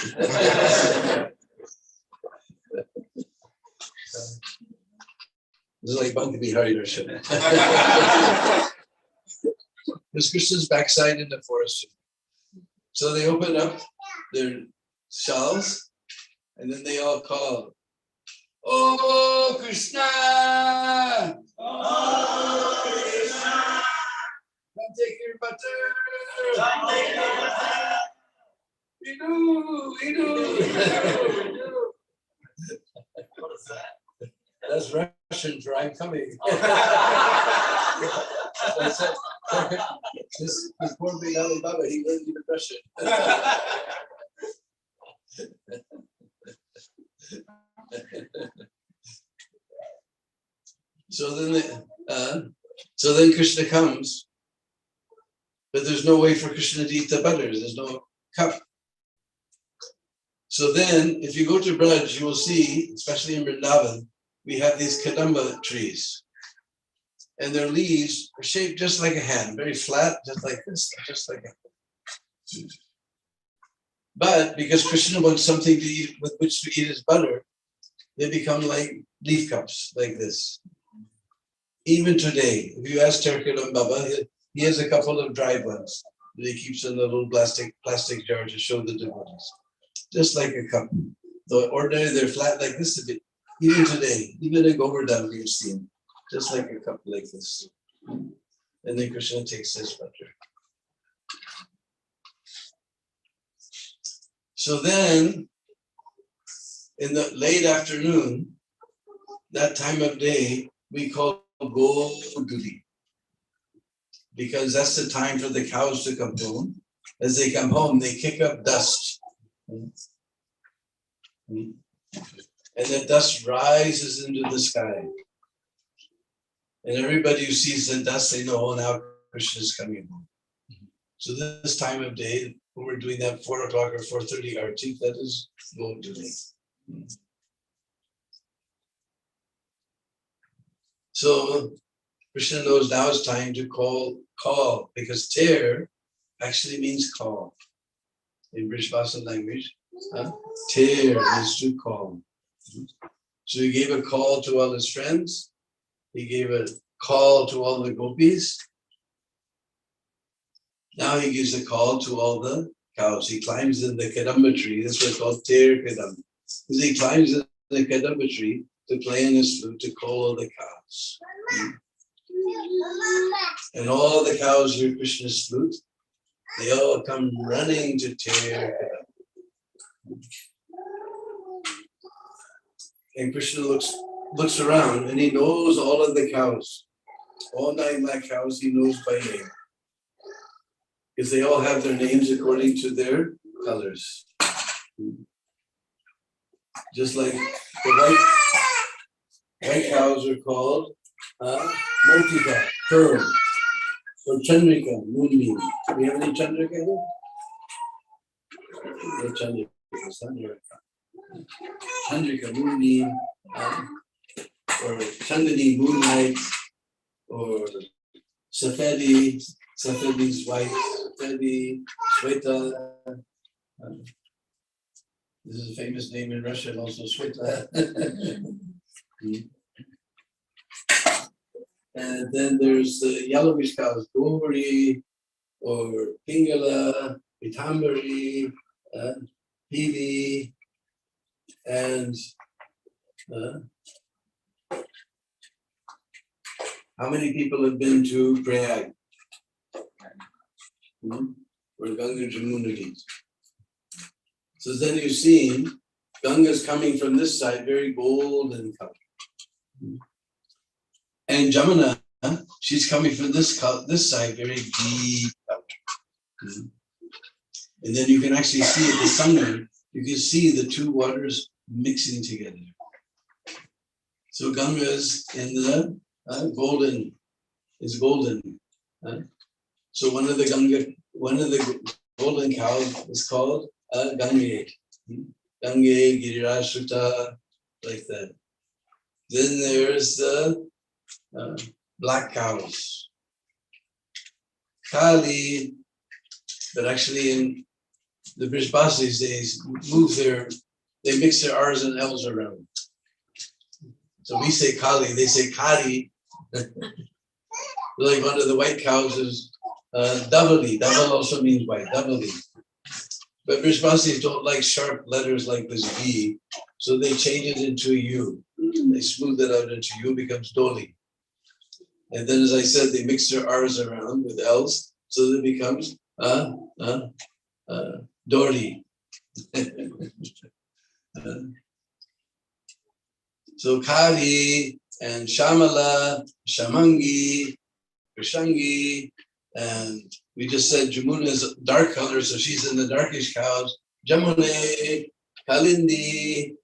S2: This is like Bandhu Bihari Darshan. There's Krishna's backside in the forest. So they open up their shawls and then they all call, oh Krishna! Oh Krishna! Come take your butter! Come take your butter! We do. What is that? That's Russian for I'm coming. This poor big Alibaba, he learned even Russian. So then Krishna comes, but there's no way for Krishna to eat the butter. There's no cup. So then, if you go to Braj, you will see, especially in Vrindavan, we have these kadamba trees. And their leaves are shaped just like a hand, very flat, just like this, just like a. But because Krishna wants something to eat with which to eat his butter, they become like leaf cups, like this. Even today, if you ask Terkaram Baba, he has a couple of dried ones that he keeps in a little plastic jar to show the devotees. Just like a cup. Though ordinarily they're flat like this a bit. Even today, even in Govardhan, you've seen just like a cup like this. And then Krishna takes his butter. So then, in the late afternoon, that time of day, we call Goduli. Because that's the time for the cows to come home. As they come home, they kick up dust. And the dust rises into the sky. And everybody who sees the dust, they know, oh, now Krishna is coming home. So this time of day, when we're doing that 4 o'clock or 4:30 arti, that is Goduli. So Krishna knows now it's time to call, because ter actually means call. In Brishbasa language, ter is to call. So he gave a call to all his friends. He gave a call to all the gopis. Now he gives a call to all the cows. He climbs in the kadamba tree. That's what's called ter kadamba. Because he climbs in the kadamba tree to play in his flute to call all the cows. And all the cows hear Krishna's flute. They all come running to ter kadamba. And Krishna looks around and he knows all of the cows. All 9 lakh cows he knows by name. Because they all have their names according to their colors. Just like the white cows are called Motika, pearl. Or Chandrika, moonbeam. Do we have any Chandrika here? No Chandrika, it's not here. Chandrika, moonbeam, or Chandani, moonlight, or Safedi, Safedi's white, Safedi, Sweta. This is a famous name in Russia, also Sweta. And then there's the yellowish cows, Gori, or Pingala, Pitambari, Pili, and how many people have been to Prayag? Where Ganga Jamuna meets. So then you've seen Ganga's coming from this side, very golden color. And Jamuna, she's coming from this side, very deep color. And then you can actually see at the Sangam, you can see the 2 waters mixing together. So Ganga is in the golden. So one of the golden cows is called Gange. Gange, Giriraj, Sutta, like that. Then there's the black cows. Kali, but actually in the Brishbasis, they mix their R's and L's around. So we say Kali, they say Kari. Like one of the white cows is Davali. Daval also means white, Davali. But Brishbasis don't like sharp letters like this V, so they change it into a U. They smooth it out into U, becomes Doli. And then, as I said, they mix their R's around with L's, so that it becomes Dori. So Kali and Shamala, Shamangi, Krishangi, and we just said Jamuna is dark color, so she's in the darkish cows. Jamune, Kalindi,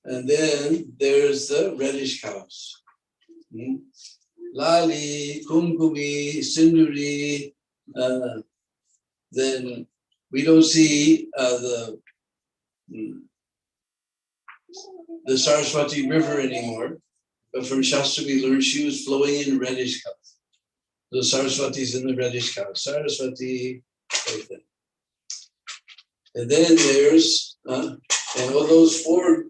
S2: and then there's the reddish cows. Lali, Kumkumi, Sinduri, then we don't see the Saraswati River anymore, but from Shastra we learned she was flowing in reddish color. The Saraswati's in the reddish color. Saraswati, like that. And then there's, and all those four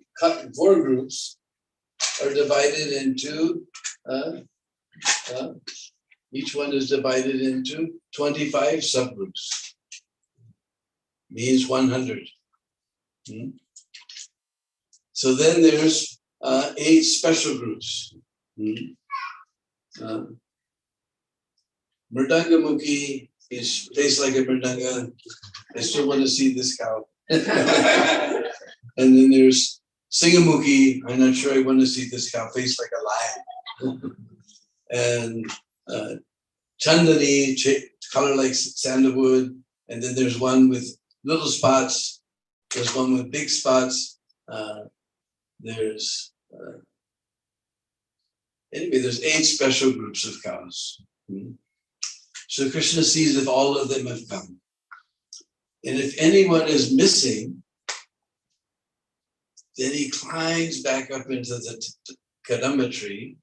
S2: groups are divided into, each one is divided into 25 subgroups. Means 100. So then there's 8 special groups. Mridanga is tastes like a mridanga. I still want to see this cow. And then there's Singamukhi. I'm not sure I want to see this cow face like a lion. And Chandani, color like sandalwood. And then there's one with little spots. There's one with big spots. There's 8 special groups of cows. So Krishna sees if all of them have come. And if anyone is missing, then he climbs back up into the Kadamba tree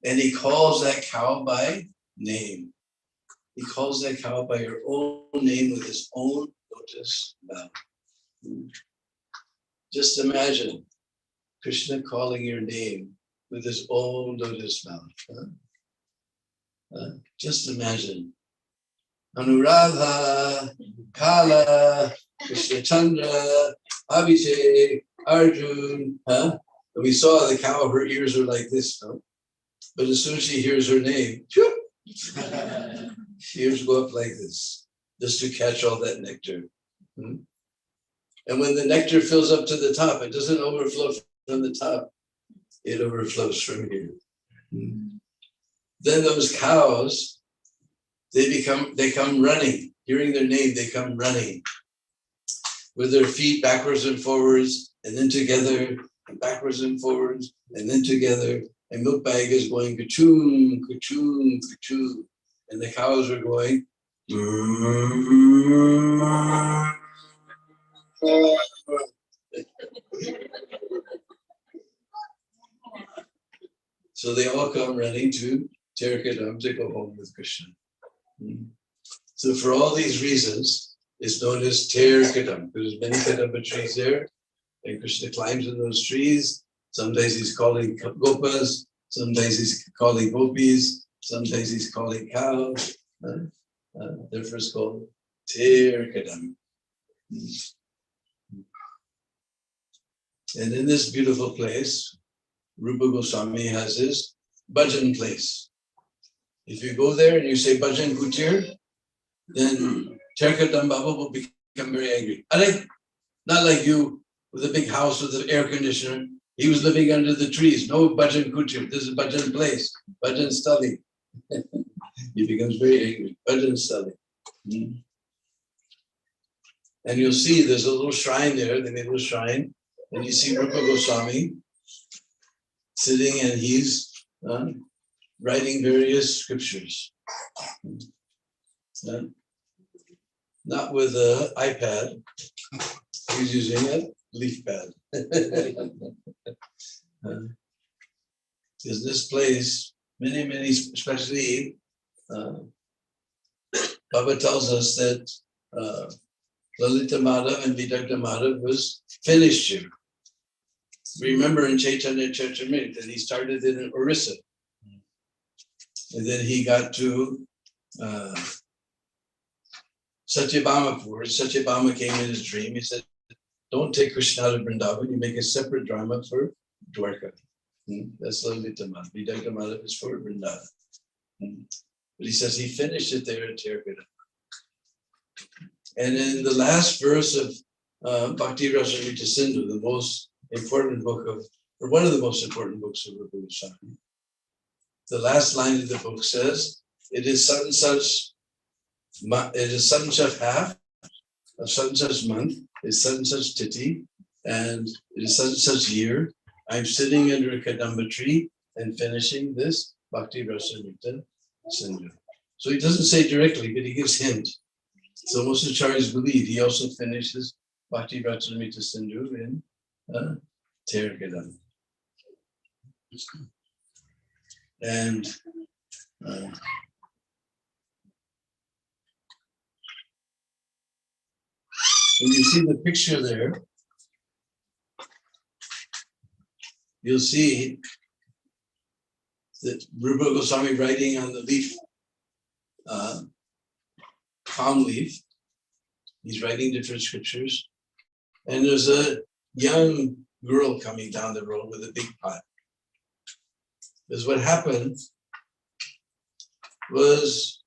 S2: and he calls that cow by name. He calls that cow by her own name with his own lotus mouth. Just imagine Krishna calling your name with his own lotus mouth. Just imagine. Anuradha, Kala, Krishna Chandra, Abhishek, Arjun. And we saw the cow, her ears are like this, no? But as soon as she hears her name, ears go up like this, just to catch all that nectar. And when the nectar fills up to the top, it doesn't overflow from the top, it overflows from here. Then those cows, they come running. Hearing their name, they come running with their feet backwards and forwards, and then together, and backwards and forwards, and then together. And milk bag is going ka-choom, ka-choom, ka-choom. And the cows are going. So they all come running to Terkadam to go home with Krishna. So for all these reasons, it's known as Terkadam, because there's many Kadamba trees there, and Krishna climbs in those trees. Sometimes he's calling gopas, sometimes he's calling gopis, sometimes he's calling cows. Therefore it's called Terkadam. And in this beautiful place, Rupa Goswami has his bhajan place. If you go there and you say bhajan kutir, then Terkadam Baba will become very angry. Not like you with a big house with an air conditioner. He was living under the trees. No bhajan kutir. This is bhajan place. Bhajan stali. He becomes very angry. Bhajan stali. And you'll see there's a little shrine there. They made a little shrine. And you see Rupa Goswami sitting, and he's writing various scriptures. Not with an iPad, he's using a leaf pad. Because this place, many, especially, Baba tells us that Lalita Madhav and Vidagdha Madhav was finished here. Remember in Chaitanya Charitamrita that he started in Orissa. And then he got to Satyabhamapur. Satyabhama came in his dream. He said, don't take Krishna to Vrindavan, you make a separate drama for Dwarka. That's Lalita Madhav. Vidagdha Madhav is for Vrindavan. But he says he finished it there at Terkada. And in the last verse of Bhakti Rasamrita Sindhu, the most important book or one of the most important books of Rupa Goswami, the last line of the book says, it is such and such half of such and such month, is such and such tithi, and it is such and such year. I'm sitting under a kadamba tree and finishing this Bhakti Rasamrita Sindhu. So he doesn't say directly, but he gives hint. So most acharyas believe he also finishes Bhakti Rachamrita Sindhu in Tergada. And when you see the picture there, you'll see that Rupa Goswami writing on the leaf, palm leaf. He's writing different scriptures. And there's a young girl coming down the road with a big pot. Because what happened was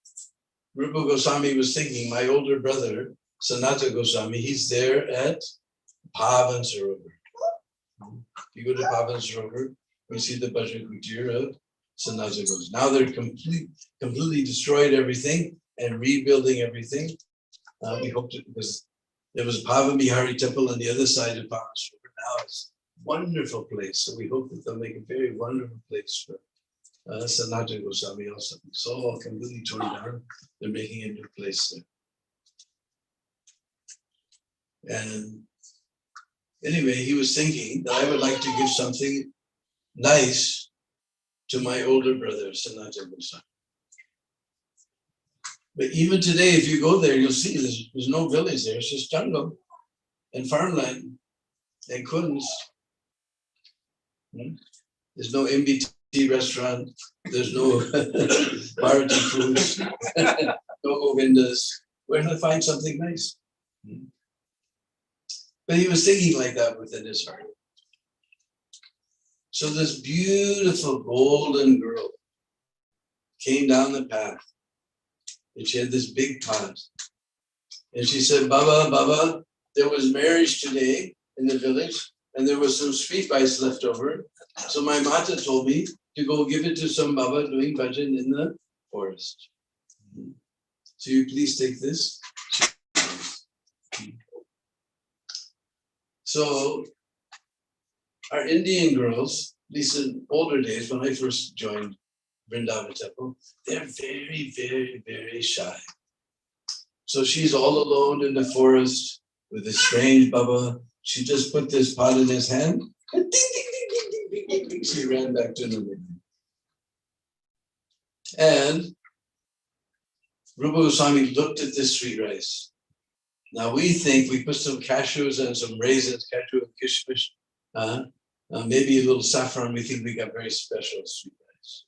S2: Rupa Goswami was thinking, my older brother, Sanatana Goswami, he's there at Pavan Sarovar. You go to Pavan Sarovar, you see the Bhajan Kutir of Sanatana Goswami. Now they're completely destroyed everything and rebuilding everything. We hope to, because there was Pavan Bihari temple on the other side of Pavan Sarovar. Now it's a wonderful place. So we hope that they'll make a very wonderful place for Sanatana Goswami also. It's all completely torn down. They're making a new place there. And anyway, he was thinking that I would like to give something nice to my older brother, Sanatana Goswami. But even today, if you go there, you'll see there's no village there. It's just jungle and farmland and kunds. There's no MBT restaurant. There's no Bharati foods, no Govindas. Where to find something nice? But he was thinking like that within his heart. So this beautiful golden girl came down the path. And she had this big pot. And she said, Baba, there was marriage today in the village, and there was some sweet rice left over. So my mata told me to go give it to some Baba doing bhajan in the forest. So you please take this. So our Indian girls, at least in older days, when I first joined Vrindavan Temple, they're very, very, very shy. So she's all alone in the forest with a strange Baba. She just put this pot in his hand and ding, ding, ding, ding, ding, ding, ding, she ran back to the room. And Rupa Goswami looked at this sweet rice. Now we think we put some cashews and some raisins, cashew and kishmish, maybe a little saffron. We think we got very special sweet rice.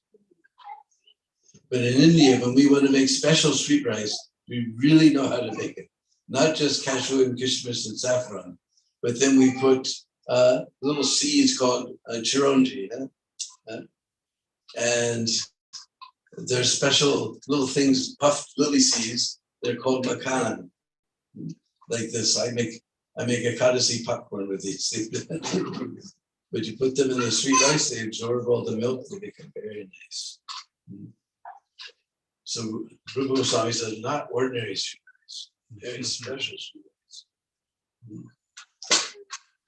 S2: But in India, when we want to make special sweet rice, we really know how to make it. Not just cashew and kishmish and saffron, but then we put little seeds called chironji. And there's special little things, puffed lily seeds. They're called makan. Like this, I make a Kadasi popcorn with these things. But you put them in the sweet rice, they absorb all the milk, they become very nice. So Rupa Goswami said, not ordinary sweet rice, very special sweet rice.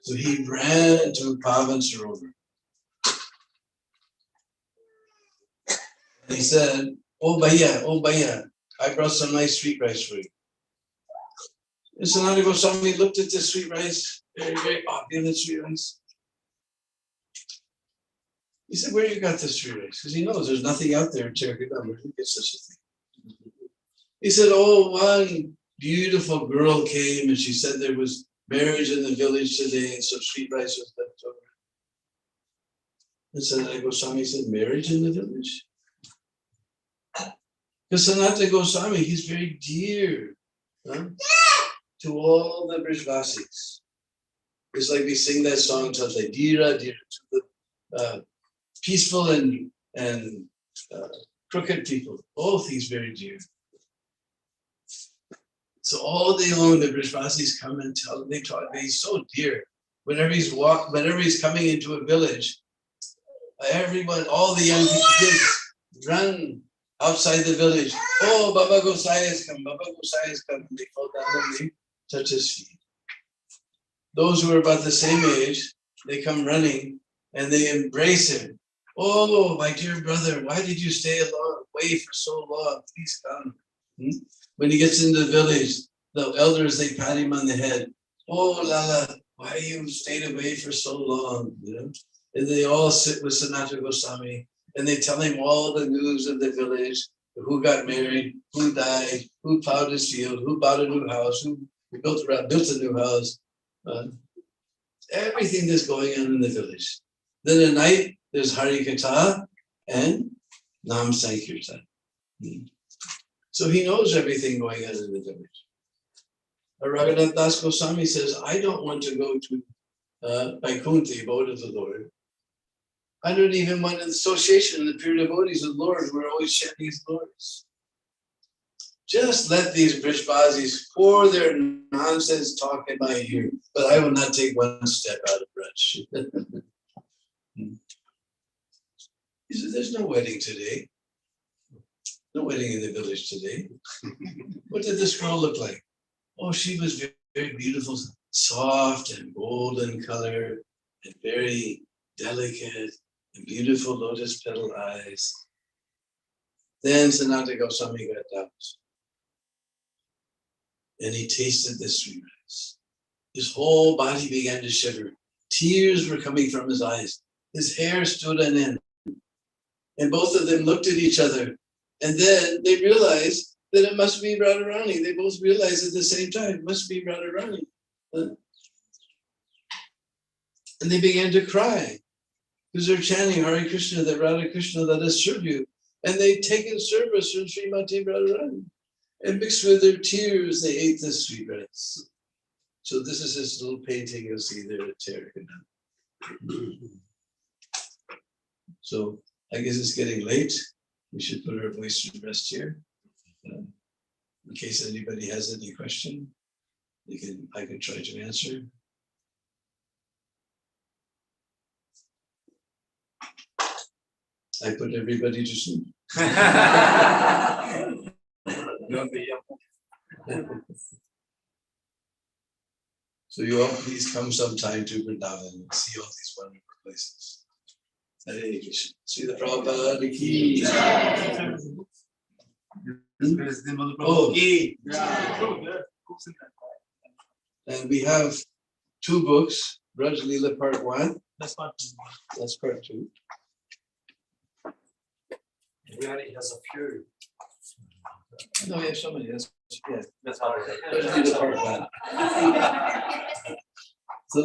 S2: So he ran to Pavan Sarovar. And he said, oh Bhaiya, I brought some nice sweet rice for you. And Sanatana Goswami looked at this sweet rice, very, very opulent sweet rice. He said, where you got this sweet rice? Because he knows there's nothing out there in Cherikadam where he gets such a thing. He said, oh, one beautiful girl came and she said there was marriage in the village today and some sweet rice was left over. And Sanatana Goswami said, marriage in the village? Because Sanatana Goswami, he's very dear to all the Brajvasis. It's like we sing that song, like Dira, to the peaceful and crooked people. Both he's very dear. So all day long, the Brajvasis come and tell him, they talk, he's so dear. Whenever he's coming into a village, everyone, all the young kids run outside the village. Oh, Baba Gosai has come, Baba Gosai has come. And they fall down and they touch his feet. Those who are about the same age, they come running and they embrace him. Oh, my dear brother, why did you stay away for so long? Please come. When he gets into the village, the elders, they pat him on the head. Oh, Lala, why you stayed away for so long? You know? And they all sit with Sanatana Goswami and they tell him all the news of the village, who got married, who died, who plowed his field, who bought a new house, who built a new house. Everything that's going on in the village. Then at night, there's Hari Katha and Nam Sankirtan. So he knows everything going on in the village. Raghunath Das Goswami says, I don't want to go to Vaikuntha, abode of the Lord. I don't even want an association in the pure devotees of the Lord. We're always chanting his glories. Just let these Brishbazis pour their nonsense talk in my ear, but I will not take one step out of Braj. He said, there's no wedding today. No wedding in the village today. What did this girl look like? Oh, she was very, very beautiful, soft and golden color, and very delicate and beautiful lotus petal eyes. Then Sanatana Goswami got doubts. And he tasted the sweet rice. His whole body began to shiver. Tears were coming from his eyes. His hair stood on end. And both of them looked at each other. And then they realized that it must be Radharani. They both realized at the same time, it must be Radharani. And they began to cry. Because they're chanting Hare Krishna, that Radha Krishna, let us serve you. And they'd taken service from Srimati Radharani. And mixed with their tears, they ate the sweet rice. So this is this little painting you'll see there at Terracotta. So I guess it's getting late. We should put our voice to rest here. In case anybody has any question, I can try to answer. I put everybody to sleep. So you all please come sometime to Vrindavan and see all these wonderful places. Hare Krishna. See the Prabhupada ki. Oh. And we have 2 books, Braj Leela Part 1. That's Part 2. That's Part 2.
S3: We already has a few.
S2: No, we have so many.
S3: That's Part
S2: 1. So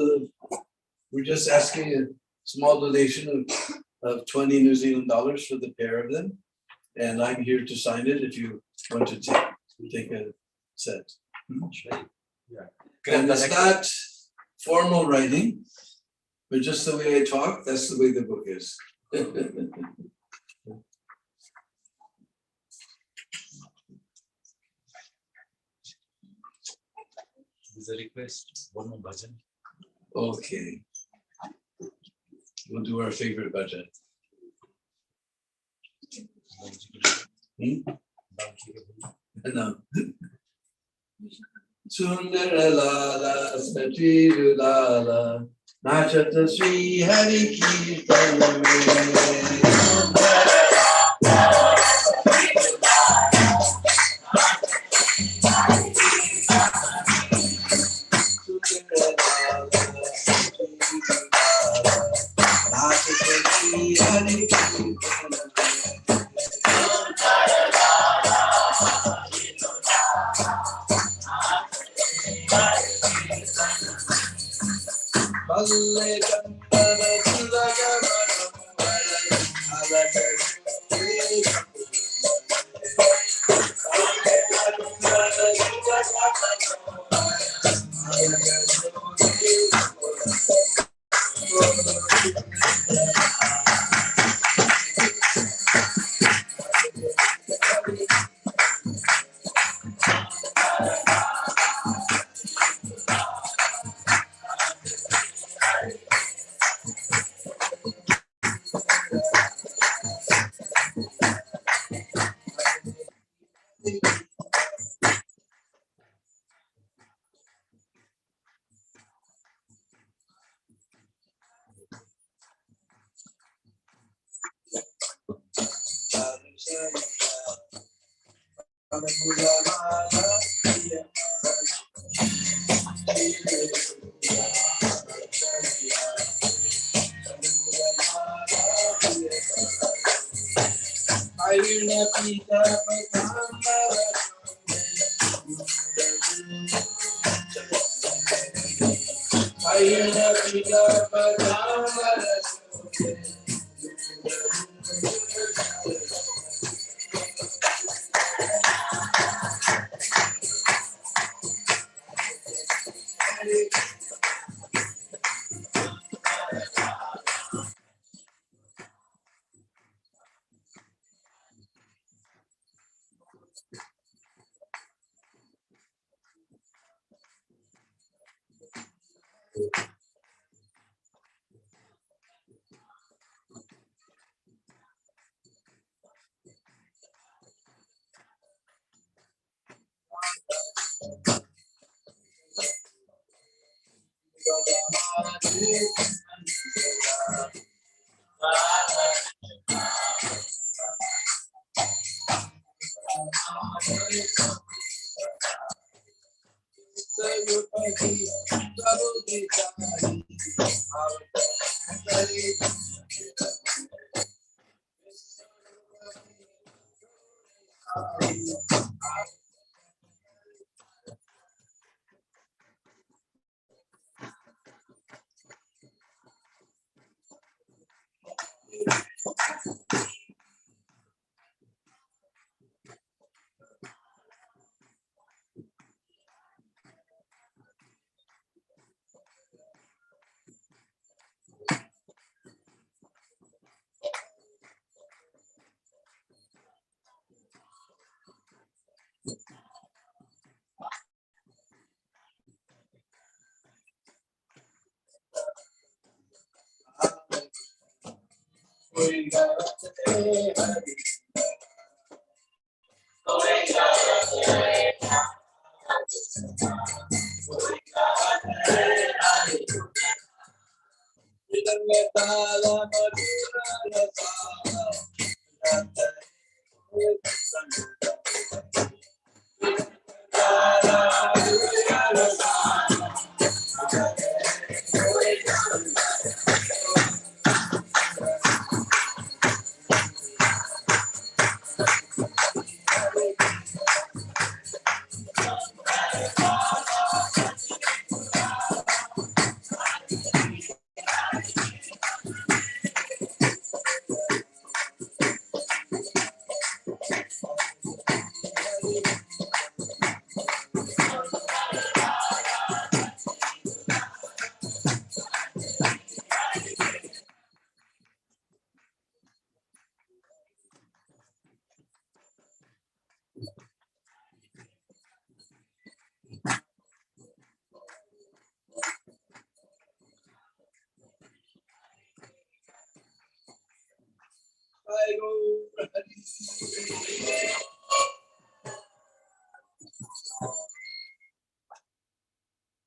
S2: we're just asking a small donation of 20 New Zealand dollars for the pair of them. And I'm here to sign it if you want to take a set.
S3: Yeah.
S2: And it's not formal writing, but just the way I talk, that's the way the book is.
S3: There's a request, one more bhajan.
S2: Okay. We'll do our favorite bhajan. No. Sundara Lala Sachiru Lala Nachata Sri Hari Kirtan.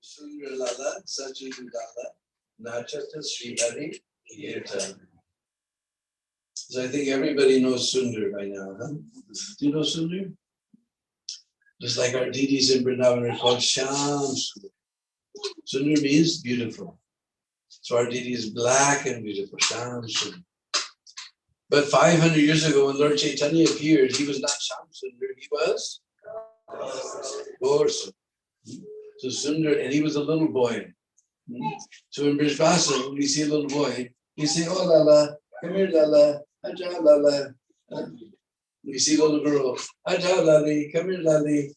S2: Sundarlala, Sajidulala, Nachata Sri Hari Kirtan. So I think everybody knows Sundar by now, huh? Do you know Sundar? Just like our deities in Vrindavan are called Sham Sundar. Sundar means beautiful. So our deity is black and beautiful, Sham Sundar. But 500 years ago when Lord Chaitanya appeared, he was not Sham Sundar, he was Gaur Sundar. So Sundar, and he was a little boy. So in Brijbasa, when we see a little boy, we say, oh Lala, come here Lala, Aja Lala. We see a little girl, Aja Lali, come here Lali.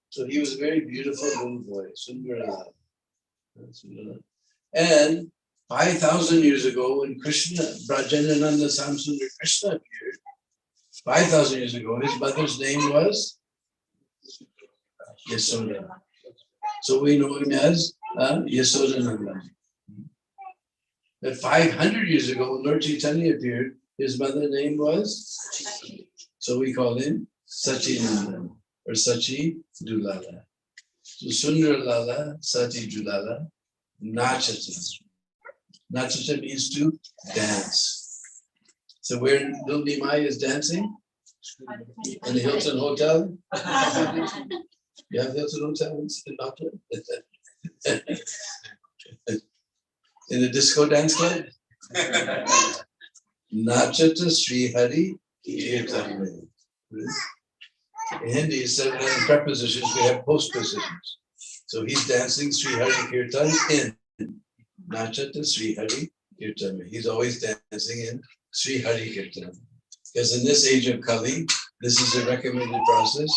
S2: So he was a very beautiful little boy, Sundar Lala. And 5,000 years ago, when Krishna, Brajanananda Samsundar Krishna appeared, 5,000 years ago, his mother's name was Yasoda. So we know him as Yasodananda. But 500 years ago, when Lord Chaitanya appeared, his mother's name was, so we call him Sachinanda or Sachi Dulala. So Sundar Lala, Sachi Dulala, Nachata. Nachata means to dance. So where little Nimai is dancing, In the Hilton Hotel? You have Hilton Hotel in Auckland? In the disco dance club? Nachata Sri Hari Kirtan. In Hindi, instead of having prepositions, we have postpositions. So he's dancing Sri Hari Kirtan in Nachata Sri Hari Kirtan. He's always dancing in Sri Hari Kirtan. Because in this age of Kali, this is a recommended process.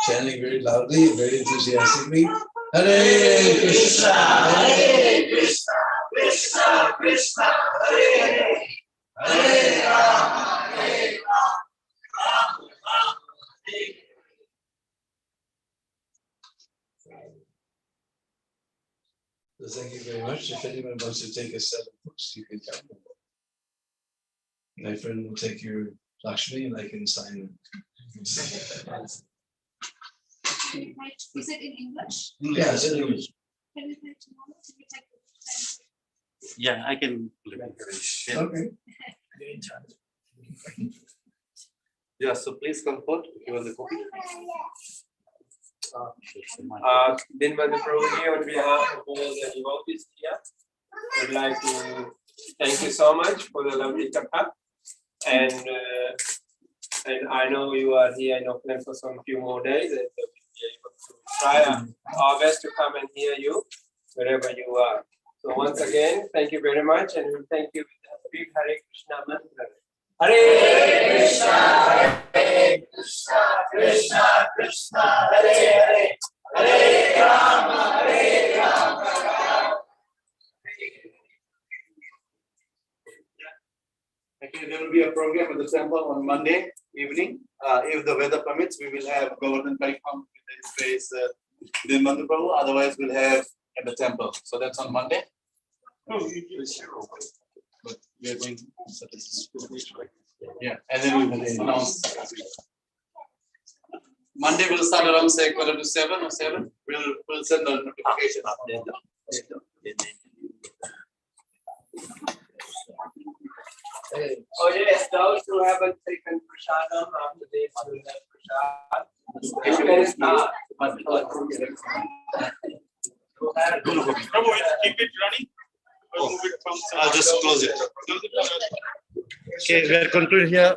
S2: Chanting very loudly and very enthusiastically. Hare Krishna, Hare Krishna, Krishna Krishna, Hare Hare, Hare Rama, Hare Rama, Rama Rama, Hare Hare. So thank you very much. If anyone wants to take a set of books, you can come. My friend will take your Lakshmi and I can sign them.
S4: Is it in English?
S2: Yeah, it's in English.
S4: Can we play tomorrow? Can we take it?
S5: Yeah, I can.
S2: Okay.
S5: Yeah, so please come forward if you want the copy.
S6: Then Bandhu Prabhuji, on behalf of all the devotees here, would like to thank you so much for the lovely Katha. And I know you are here in Auckland for some few more days, and we'll be able to try our best to come and hear you wherever you are. So once again, thank you very much, and we thank you with a big Hare Krishna mantra. Hare Krishna, Hare Krishna, Krishna Krishna, Hare Hare, Hare Rama, Hare Rama, Rama.
S7: Actually, there will be a program at the temple on Monday evening. If the weather permits, we will have Govardhan Karikam with his face in Bandhu Prabhu. Otherwise, we'll have at the temple. So that's on Monday. But we are going to set this. Yeah, and then we will announce. Monday we'll start around say 7:45 or 7. We'll send a notification.
S6: Oh yes, those who haven't taken prasadam after they will have prasad. If you can start.
S1: Keep it running. Or move it from
S7: I'll just close it.
S5: Okay, we are concluding here.